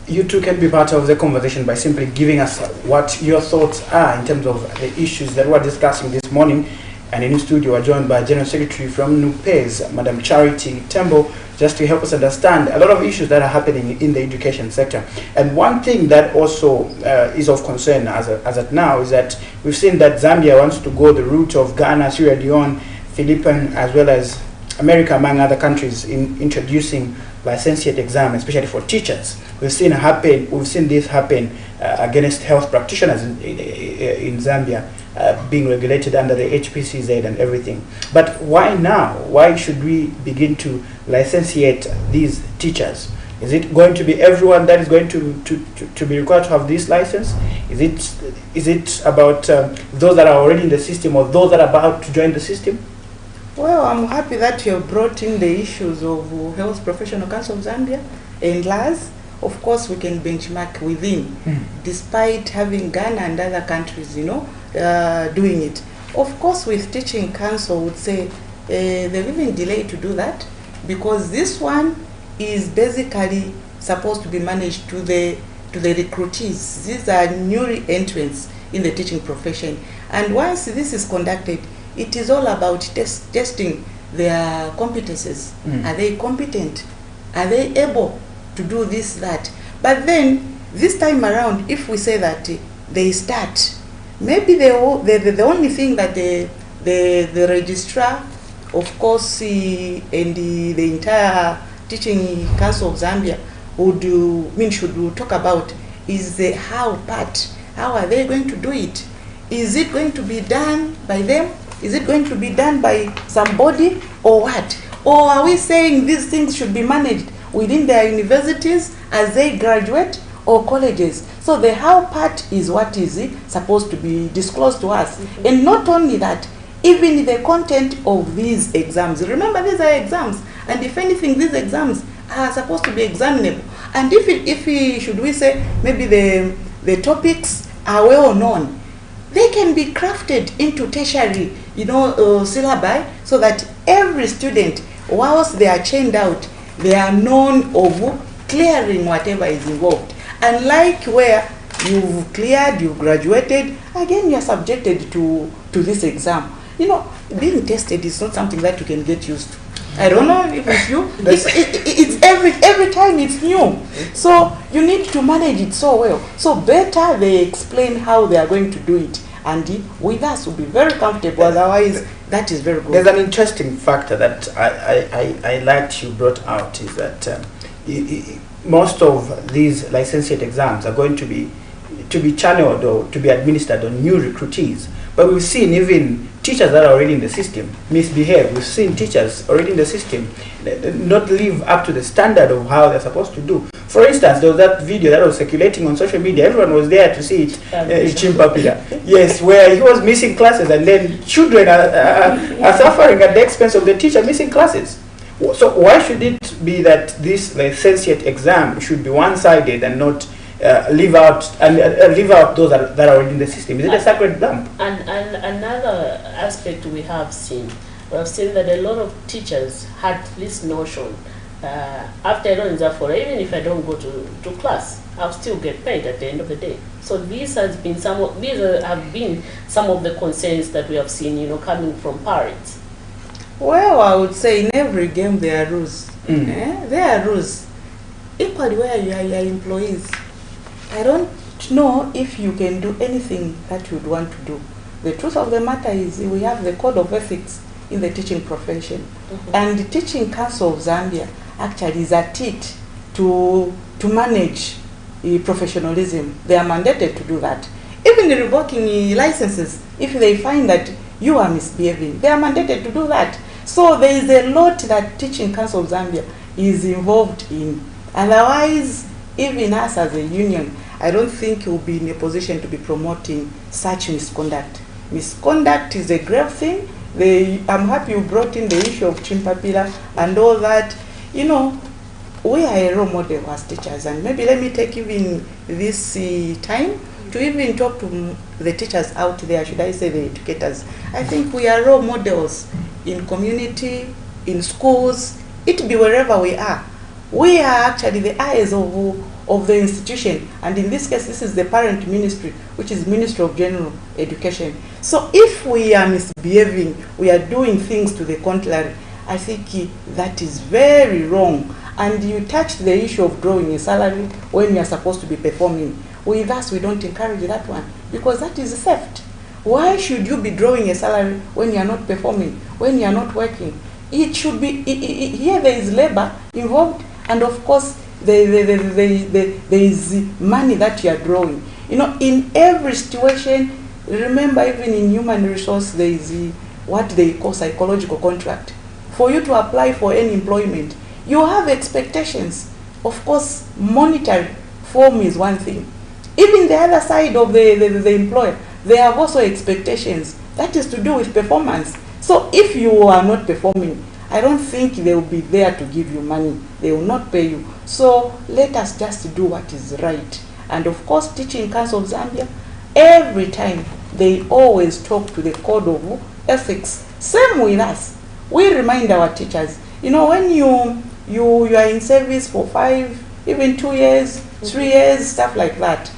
You two can be part of the conversation by simply giving us what your thoughts are in terms of the issues that we're discussing this morning. And in the studio, we're joined by General Secretary from NUPES, Madam Charity Tembo, just to help us understand a lot of issues that are happening in the education sector. And one thing that also is of concern as at now is that we've seen that Zambia wants to go the route of Ghana, Sierra Leone, Philippines, as well as America, among other countries, in introducing licentiate exam, especially for teachers. We've seen this happen against health practitioners in Zambia, being regulated under the HPCZ and everything. But why now? Why should we begin to licentiate these teachers? Is it going to be everyone that is going to be required to have this license? Is it about those that are already in the system, or those that are about to join the system? Well, I'm happy that you have brought in the issues of Health Professional Council of Zambia and LAS. Of course, we can benchmark within, despite having Ghana and other countries, doing it. Of course, with Teaching Council, would say they've even delayed to do that, because this one is basically supposed to be managed to the recruitees. These are newly entrants in the teaching profession, and once this is conducted, it is all about testing their competences. Are they competent? Are they able to do this, that? But then this time around, if we say that they start, maybe the only thing that the registrar, of course, and the entire Teaching Council of Zambia should talk about is the how part. How are they going to do it? Is it going to be done by them? Is it going to be done by somebody, or what? Or are we saying these things should be managed within their universities as they graduate, or colleges? So the how part is what is supposed to be disclosed to us. And not only that, even the content of these exams. Remember, these are exams, and if anything, these exams are supposed to be examinable. And should we say, maybe the topics are well known, they can be crafted into tertiary, syllabi, so that every student, whilst they are chained out, they are known of clearing whatever is involved. Unlike where you've cleared, you've graduated, again you're subjected to this exam. Being tested is not something that you can get used to. I don't know if it's you. It's every time it's new. So you need to manage it so well. So better they explain how they are going to do it, and with us will be very comfortable. Otherwise, that is very good. There's an interesting factor that I liked you brought out, is that most of these licentiate exams are going to be channeled or to be administered on new recruitees. But we've seen even teachers that are already in the system misbehave. We've seen teachers already in the system not live up to the standard of how they're supposed to do. For instance, there was that video that was circulating on social media. Everyone was there to see it, Chimpapila. Yes, where he was missing classes, and then children are suffering at the expense of the teacher missing classes. So why should it be that this licentiate exam should be one-sided and not leave out those that are already in the system? Is it a sacred lamp? And another aspect we have seen that a lot of teachers had this notion, after I don't even if I don't go to class, I'll still get paid at the end of the day. So these have been some of the concerns that we have seen, coming from parents. Well, I would say in every game there are rules. There are rules. Equally where you are your employees. I don't know if you can do anything that you would want to do. The truth of the matter is we have the code of ethics in the teaching profession. And the Teaching Council of Zambia actually is at it to manage professionalism. They are mandated to do that. Even revoking licenses, if they find that you are misbehaving, they are mandated to do that. So there is a lot that Teaching Council of Zambia is involved in. Otherwise, even us as a union, I don't think he will be in a position to be promoting such misconduct. Misconduct is a grave thing. I'm happy you brought in the issue of Chimpapila and all that. You know, we are a role model as teachers, and maybe let me take even this time to even talk to the teachers out there, should I say the educators. I think we are role models in community, in schools, it be wherever we are. We are actually the eyes of the institution, and in this case, this is the parent ministry, which is Ministry of General Education. So if we are misbehaving, we are doing things to the contrary, I think that is very wrong. And you touched the issue of drawing a salary when you are supposed to be performing. With us, we don't encourage that one, because that is theft. Why should you be drawing a salary when you are not performing, when you are not working? It should be, here there is labor involved, and of course there is money that you are drawing. You know, in every situation, remember, even in human resource, there is what they call psychological contract. For you to apply for any employment, you have expectations. Of course, monetary form is one thing. Even the other side of the employer, they have also expectations. That is to do with performance. So if you are not performing, I don't think they will be there to give you money. They will not pay you. So let us just do what is right. And of course, Teaching Council of Zambia, every time they always talk to the code of ethics. Same with us. We remind our teachers, you know, when you are in service for 5, even 2 years, 3 years, stuff like that,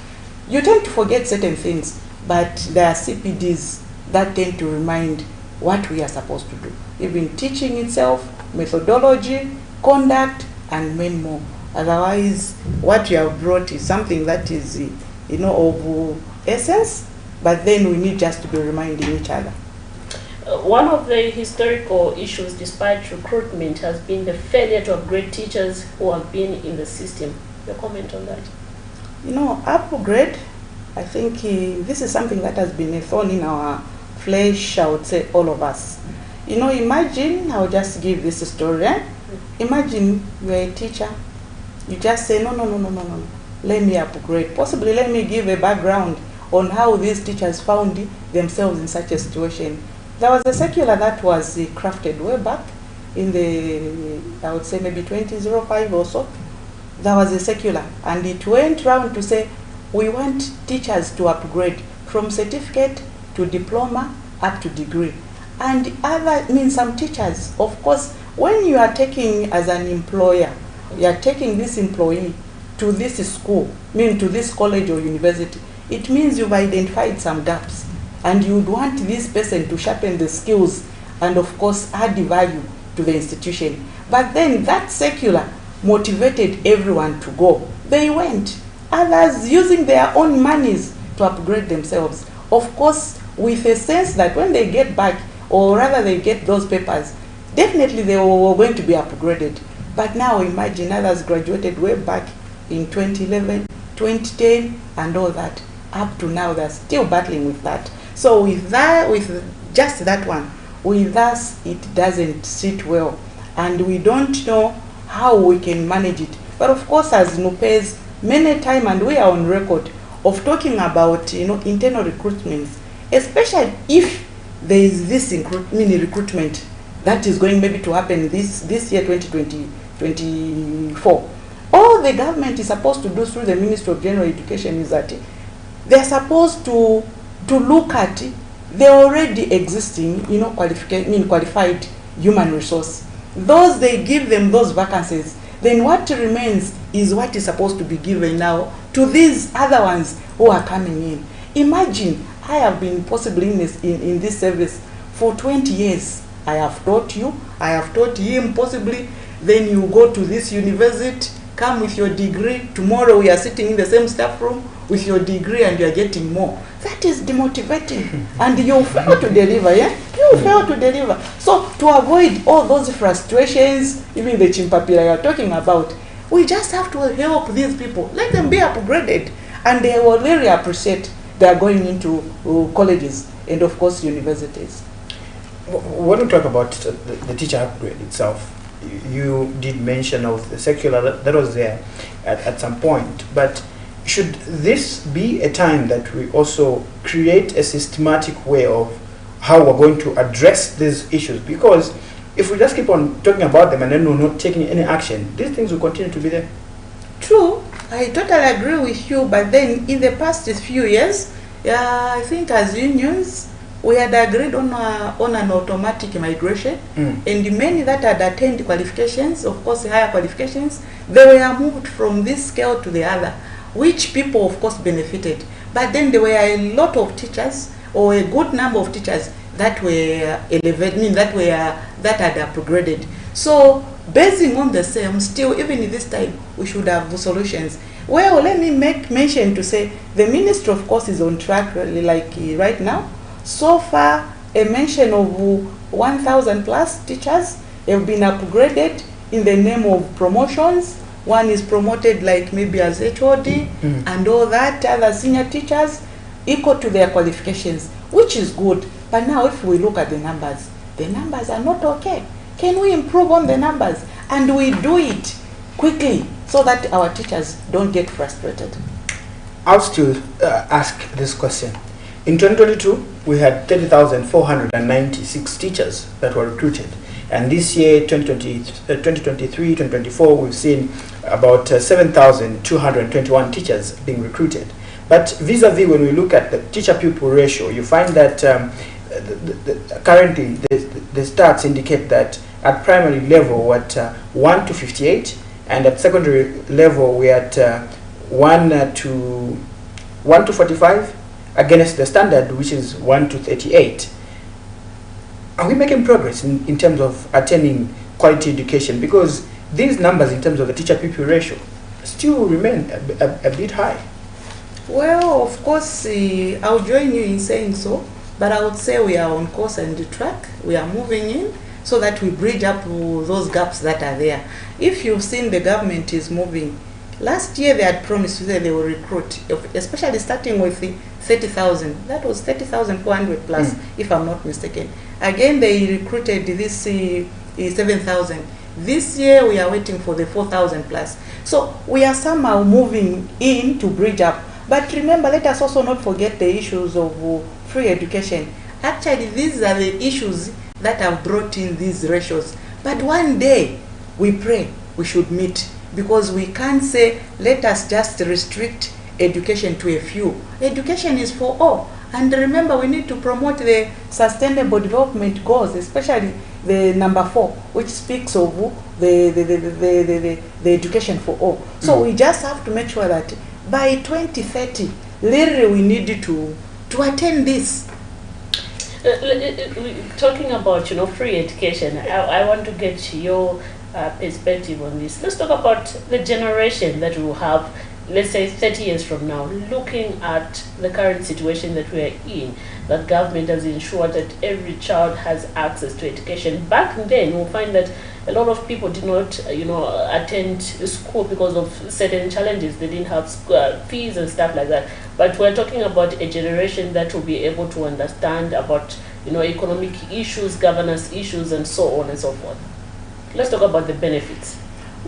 you tend to forget certain things, but there are CPDs that tend to remind what we are supposed to do. Even teaching itself, methodology, conduct, and many more. Otherwise, what you have brought is something that is, you know, of essence, but then we need just to be reminding each other. One of the historical issues, despite recruitment, has been the failure to upgrade teachers who have been in the system. Your comment on that? You know, upgrade, I think this is something that has been a thorn in our flesh, I would say, all of us. You know, imagine, I'll just give this story. Imagine you're a teacher, you just say, no, let me upgrade. Possibly let me give a background on how these teachers found themselves in such a situation. There was a circular that was crafted way back in the, I would say maybe 2005 or so. There was a circular, and it went round to say, we want teachers to upgrade from certificate to diploma up to degree. And some teachers, of course, when you are taking as an employer, you are taking this employee to this school, to this college or university, it means you've identified some gaps, and you would want this person to sharpen the skills and of course add value to the institution. But then that circular motivated everyone to go. They went. Others using their own monies to upgrade themselves. Of course, with a sense that when they get back, or rather they get those papers, definitely they were going to be upgraded. But now imagine others graduated way back in 2011, 2010, and all that. Up to now, they're still battling with that. So with that, with just that one, with us, it doesn't sit well. And we don't know how we can manage it. But of course, as NUPES, many times, and we are on record of talking about, internal recruitments, especially if there is this mini recruitment that is going maybe to happen this year, 2024. All the government is supposed to do through the Ministry of General Education is that they're supposed to look at the already existing, qualified human resource. Those, they give them those vacancies. Then what remains is what is supposed to be given now to these other ones who are coming in. Imagine, I have been possibly in this service for 20 years. I have taught you, I have taught him possibly. Then you go to this university, come with your degree. Tomorrow we are sitting in the same staff room with your degree and you are getting more. That is demotivating. And you fail to deliver, yeah? You fail to deliver. So to avoid all those frustrations, even the chimpapila you are talking about, we just have to help these people. Let them be upgraded. And they will really appreciate they are going into colleges and of course universities. When we talk about the teacher upgrade itself, you did mention of the circular that was there at some point, but should this be a time that we also create a systematic way of how we're going to address these issues? Because if we just keep on talking about them and then we're not taking any action, these things will continue to be there. True, I totally agree with you, but then in the past few years, I think as unions, we had agreed on an automatic migration, and many that had attained qualifications, of course higher qualifications, they were moved from this scale to the other, which people of course benefited. But then there were a lot of teachers, or a good number of teachers, that were elevated, that had upgraded. So basing on the same, still even this time we should have solutions. Well, let me make mention to say the ministry of course is on track really, like right now. So far a mention of 1,000 plus teachers have been upgraded in the name of promotions. One is promoted like maybe as HOD and all that, other senior teachers equal to their qualifications, which is good. But now if we look at the numbers are not okay. Can we improve on the numbers? And we do it quickly so that our teachers don't get frustrated. I'll still ask this question. In 2022, we had 30,496 teachers that were recruited. And this year, 2023, 2024, we've seen about 7,221 teachers being recruited. But vis-a-vis, when we look at the teacher-pupil ratio, you find that currently the stats indicate that at primary level we're at 1 to 58, and at secondary level we're at 1 to 45, against the standard, which is 1 to 38. Are we making progress in terms of attaining quality education? Because these numbers in terms of the teacher-pupil ratio still remain a bit high. Well, of course, I'll join you in saying so, but I would say we are on course and track. We are moving in so that we bridge up those gaps that are there. If you've seen, the government is moving. Last year they had promised that they will recruit, especially starting with the 30,000. That was 30,400 plus, if I'm not mistaken. Again, they recruited this 7,000. This year we are waiting for the 4,000 plus. So we are somehow moving in to bridge up. But remember, let us also not forget the issues of free education. Actually, these are the issues that have brought in these ratios. But one day, we pray we should meet, because we can't say, let us just restrict education to a few. Education is for all. And remember, we need to promote the sustainable development goals, especially the number 4, which speaks of the education for all. So we just have to make sure that by 2030, literally we need to attain this. Talking about free education, I want to get your perspective on this. Let's talk about the generation that we will have, let's say 30 years from now, looking at the current situation that we are in, that government has ensured that every child has access to education. Back then, we'll find that a lot of people did not, attend school because of certain challenges. They didn't have fees and stuff like that. But we're talking about a generation that will be able to understand about, economic issues, governance issues, and so on and so forth. Let's talk about the benefits.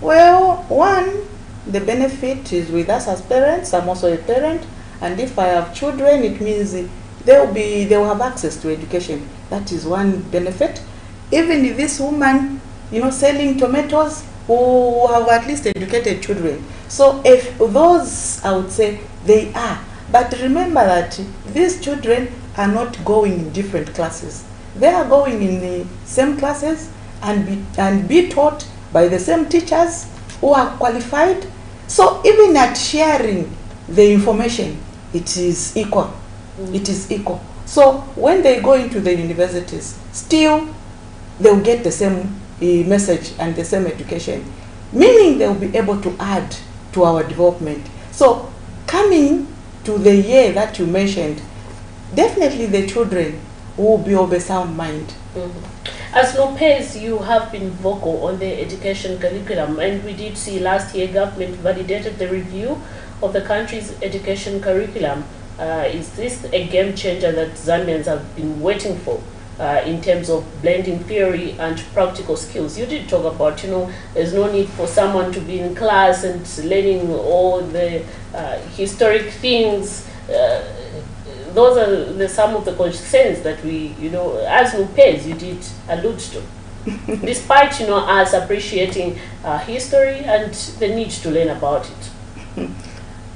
Well, one, the benefit is with us as parents. I'm also a parent, and if I have children, it means they will have access to education. That is one benefit. Even if this woman, selling tomatoes, who have at least educated children. So if those, I would say, they are. But remember that these children are not going in different classes. They are going in the same classes and be taught by the same teachers who are qualified. So even at sharing the information, it is equal. It is equal. So when they go into the universities, still they'll get the same message and the same education, meaning they'll be able to add to our development. So coming to the year that you mentioned, definitely the children will be of a sound mind. As Lopez, you have been vocal on the education curriculum, and we did see last year government validated the review of the country's education curriculum. Is this a game changer that Zambians have been waiting for? in terms of blending theory and practical skills. You did talk about, there's no need for someone to be in class and learning all the historic things. Those are some of the concerns that we, as Mupez, you did allude to. Despite, us appreciating history and the need to learn about it.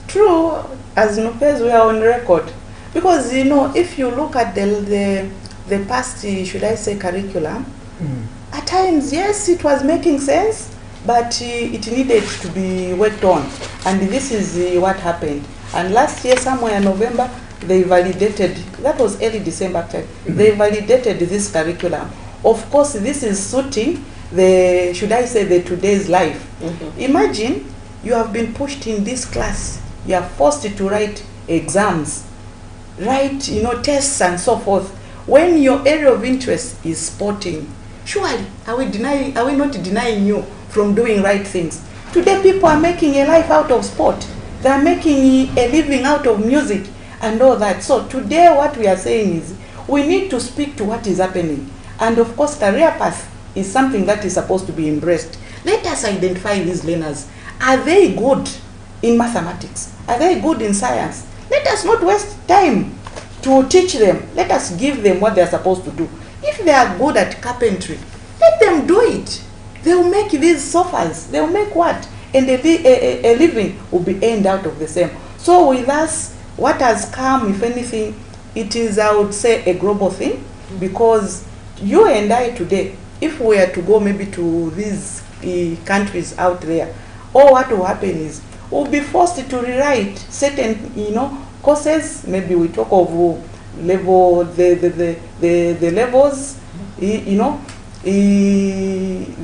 True, as Nupez, we are on record. Because, if you look at the past, should I say, curriculum, at times, yes, it was making sense, but it needed to be worked on. And this is what happened. And last year, somewhere in November, they validated, that was early December actually, they validated this curriculum. Of course, this is suiting the, should I say, the today's life. Imagine you have been pushed in this class, you are forced to write exams, write, tests and so forth. When your area of interest is sporting, surely are we not denying you from doing right things? Today people are making a life out of sport. They are making a living out of music and all that. So today what we are saying is we need to speak to what is happening. And of course career path is something that is supposed to be embraced. Let us identify these learners. Are they good in mathematics? Are they good in science? Let us not waste time to teach them. Let us give them what they are supposed to do. If they are good at carpentry, let them do it. They will make these sofas. They will make what? And a living will be earned out of the same. So with us, what has come, if anything, it is, I would say, a global thing. Because you and I today, if we are to go maybe to these countries out there, all what will happen is we'll be forced to rewrite certain, courses. Maybe we talk of level, the levels, the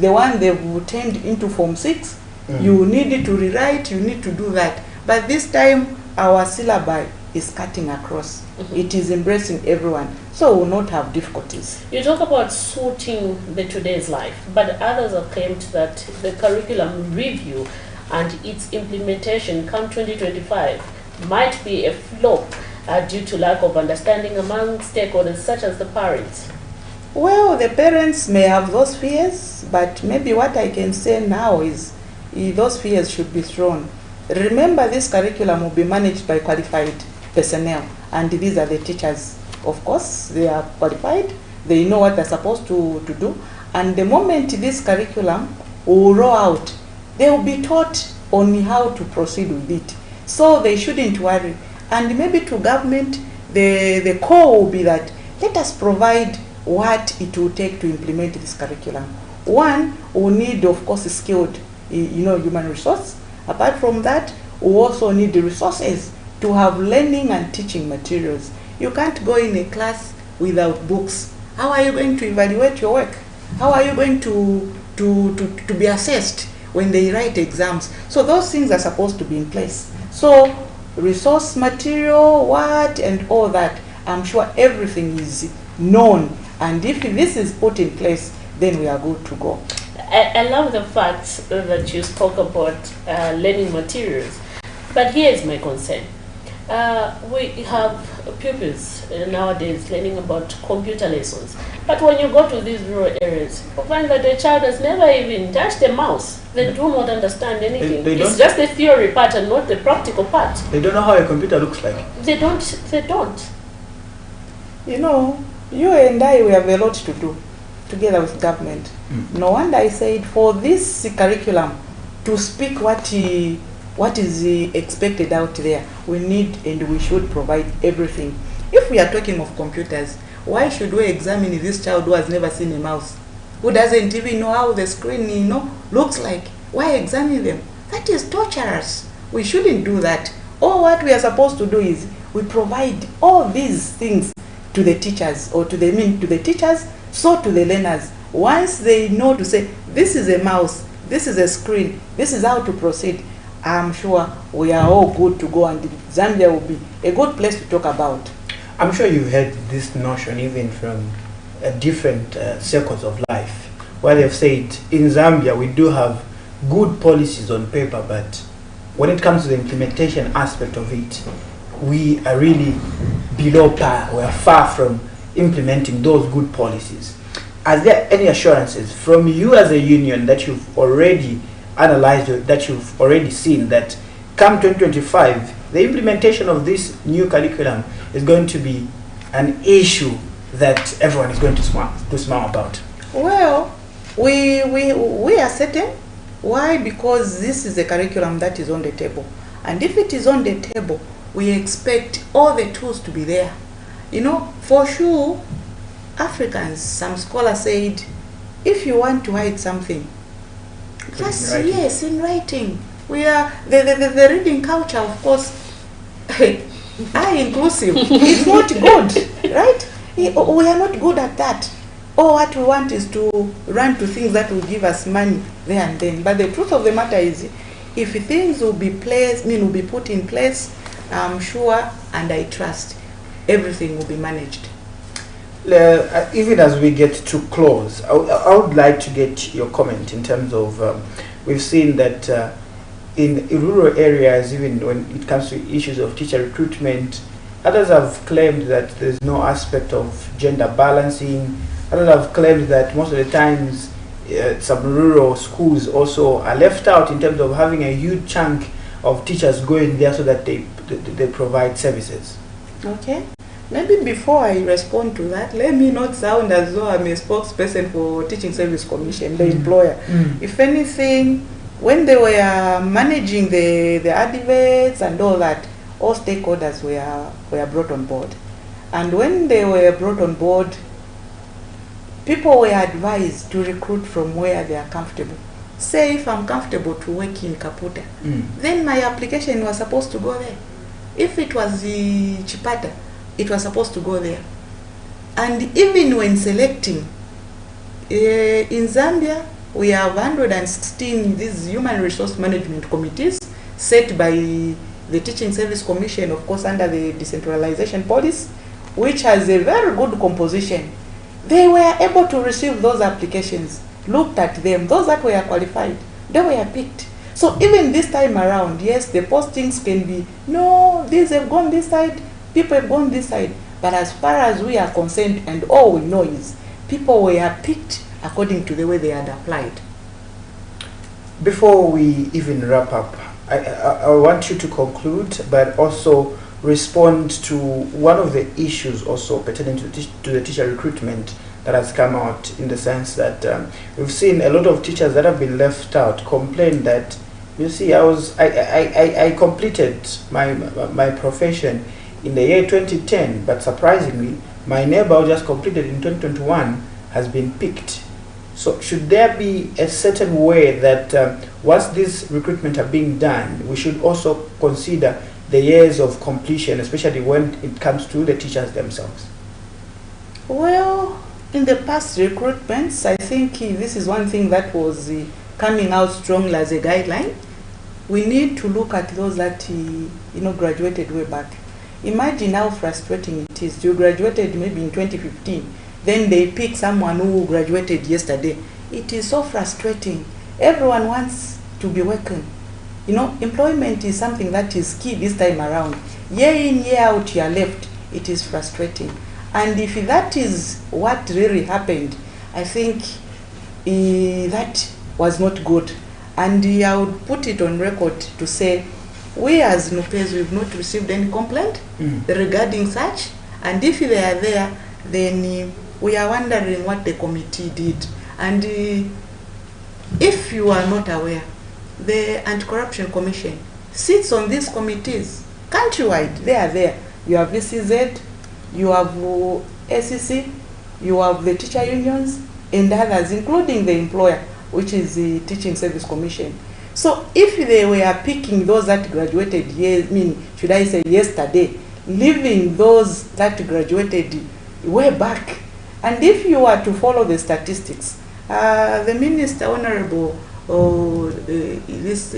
one they've turned into Form 6. You need to rewrite, you need to do that. But this time, our syllabi is cutting across. It is embracing everyone. So we'll not have difficulties. You talk about suiting the today's life, but others have claimed that the curriculum review and its implementation come 2025 might be a flop due to lack of understanding among stakeholders such as the parents. Well, the parents may have those fears, but maybe what I can say now is those fears should be thrown. Remember, this curriculum will be managed by qualified personnel, and these are the teachers. Of course, they are qualified, they know what they're supposed to do, and the moment this curriculum will roll out, they will be taught on how to proceed with it. So they shouldn't worry. And maybe to government, the core will be that let us provide what it will take to implement this curriculum. One, we need, of course, skilled, human resource. Apart from that, we also need the resources to have learning and teaching materials. You can't go in a class without books. How are you going to evaluate your work? How are you going to be assessed when they write exams? So those things are supposed to be in place. So resource material, what, and all that, I'm sure everything is known. And if this is put in place, then we are good to go. I love the fact that you spoke about learning materials. But here is my concern. We have pupils nowadays learning about computer lessons. But when you go to these rural areas, you find that the child has never even touched a mouse. They do not understand anything. It's just the theory part and not the practical part. They don't know how a computer looks like. They don't. You and I, we have a lot to do together with government. No wonder I said for this curriculum to speak what is expected out there, we need and we should provide everything. If we are talking of computers, why should we examine this child who has never seen a mouse, who doesn't even know how the screen looks like? Why examine them? That is torturous. We shouldn't do that. All what we are supposed to do is we provide all these things to the teachers, or to the teachers, so to the learners. Once they know to say, this is a mouse, this is a screen, this is how to proceed, I'm sure we are all good to go, and Zambia will be a good place to talk about. I'm sure you've heard this notion even from different circles of life, where they've said, in Zambia we do have good policies on paper, but when it comes to the implementation aspect of it, we are really below par. We are far from implementing those good policies. Are there any assurances from you as a union that you've already analyzed, that you've already seen that come 2025, the implementation of this new curriculum is going to be an issue that everyone is going to smile about? Well, we are certain. Why? Because this is a curriculum that is on the table. And if it is on the table, we expect all the tools to be there. You know, for sure, Africans, some scholars said, if you want to hide something, just yes, in writing. We are the reading culture, of course, inclusive. It's not good, right? We are not good at that. All what we want is to run to things that will give us money there and then. But the truth of the matter is, if things will be put in place, I'm sure and I trust everything will be managed. Even as we get to close, I would like to get your comment in terms of, we've seen that in rural areas, even when it comes to issues of teacher recruitment, others have claimed that there's no aspect of gender balancing. Others have claimed that most of the times some rural schools also are left out in terms of having a huge chunk of teachers going there so that they provide services. Okay. Maybe before I respond to that, let me not sound as though I'm a spokesperson for Teaching Service Commission, the employer. If anything, when they were managing the adverts and all that, all stakeholders were brought on board. And when they were brought on board, people were advised to recruit from where they are comfortable. Say if I'm comfortable to work in Kaputa, then my application was supposed to go there. If it was the Chipata, it was supposed to go there. And even when selecting, in Zambia, we have 116 these human resource management committees set by the Teaching Service Commission, of course, under the decentralization policy, which has a very good composition. They were able to receive those applications, looked at them, those that were qualified, they were picked. So even this time around, yes, the postings can be, no, these have gone this side, people have gone this side. But as far as we are concerned, and all we know is, people were picked according to the way they had applied. Before we even wrap up, I want you to conclude, but also respond to one of the issues also pertaining to the teacher recruitment that has come out, in the sense that we've seen a lot of teachers that have been left out complain that, you see, I completed my profession in the year 2010, but surprisingly, my neighbor who just completed in 2021 has been picked. So should there be a certain way that once this recruitment are being done, we should also consider the years of completion, especially when it comes to the teachers themselves? Well, in the past recruitments, I think this is one thing that was coming out strongly as a guideline. We need to look at those that graduated way back. Imagine how frustrating it is. You graduated maybe in 2015, then they pick someone who graduated yesterday. It is so frustrating. Everyone wants to be working. Employment is something that is key this time around. Year in, year out, you are left. It is frustrating. And if that is what really happened, I think that was not good. And I would put it on record to say, we as NUPES, we've not received any complaint regarding such. And if they are there, then we are wondering what the committee did. And if you are not aware, the Anti-Corruption Commission sits on these committees countrywide. They are there. You have VCZ, you have SEC, you have the teacher unions, and others, including the employer, which is the Teaching Service Commission. So if they were picking those that graduated, should I say yesterday, leaving those that graduated way back, and if you were to follow the statistics, the Minister, Honorable Douglas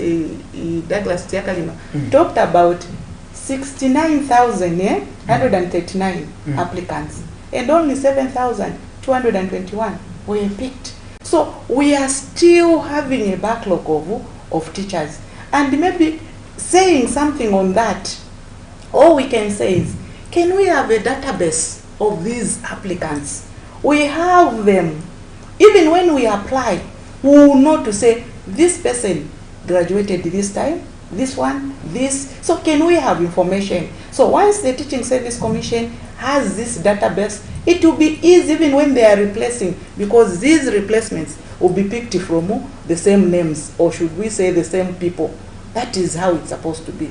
Tiakalima, talked about 69,139 applicants, and only 7,221 were picked. So we are still having a backlog of teachers. And maybe saying something on that, all we can say is, can we have a database of these applicants. We have them. Even when we apply, we will know to say, this person graduated this time, this one, this. So can we have information? So once the Teaching Service Commission has this database, it will be easy even when they are replacing, because these replacements will be picked from the same names, or should we say the same people. That is how it's supposed to be.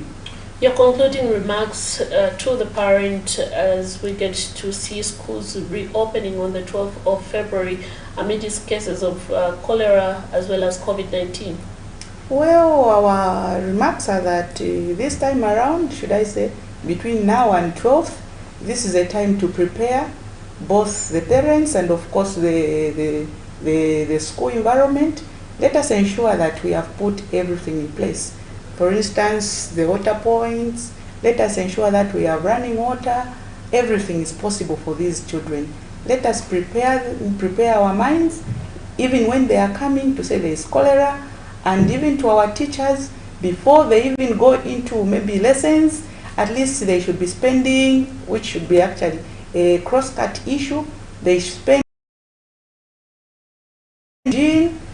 Your concluding remarks to the parent as we get to see schools reopening on the 12th of February amid these cases of cholera as well as COVID-19. Well, our remarks are that this time around, should I say, between now and 12th, this is a time to prepare both the parents and of course the school environment. Let us ensure that we have put everything in place. For instance, the water points, let us ensure that we have running water. Everything is possible for these children. Let us prepare our minds, even when they are coming, to say there is cholera, and even to our teachers, before they even go into maybe lessons, at least they should be spending, which should be actually a cross-cut issue, they should spend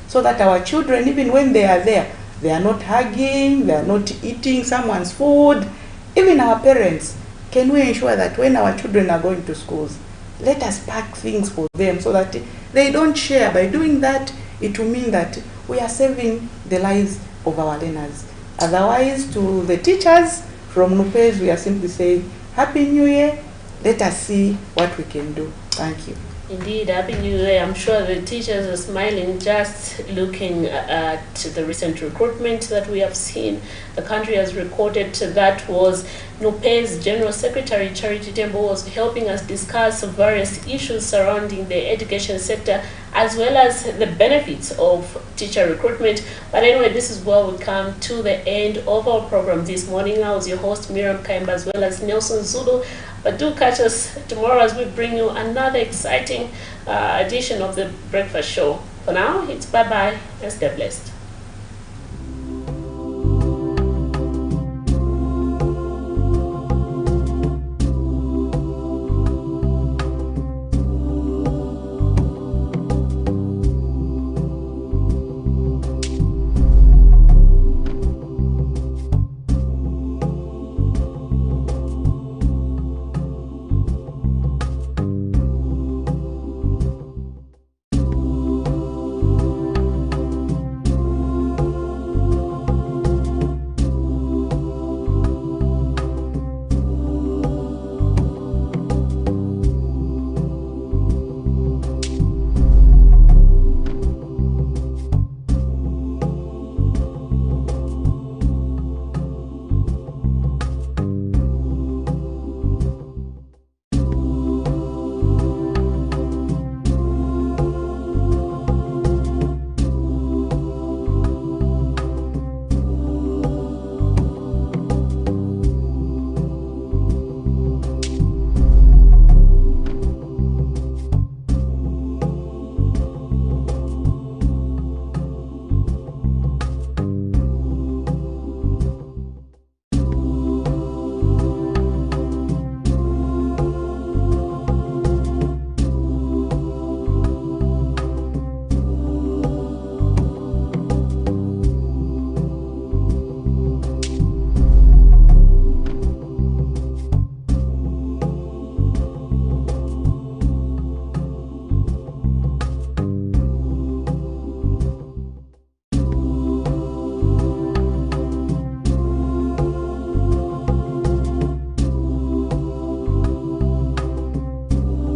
so that our children, even when they are there, they are not hugging, they are not eating someone's food. Even our parents, can we ensure that when our children are going to schools, let us pack things for them so that they don't share. By doing that, it will mean that we are saving the lives of our learners. Otherwise, to the teachers from NUPES, we are simply saying, Happy New Year. Let us see what we can do. Thank you. Indeed, Happy New Year. I'm sure the teachers are smiling just looking at the recent recruitment that we have seen. The country has recorded. That was NUPE's General Secretary Charity Tembo was helping us discuss various issues surrounding the education sector as well as the benefits of teacher recruitment. But anyway, this is where we come to the end of our program this morning. I was your host, Miriam Kaimba, as well as Nelson Zulu. But do catch us tomorrow as we bring you another exciting edition of the Breakfast Show. For now, it's bye-bye and stay blessed.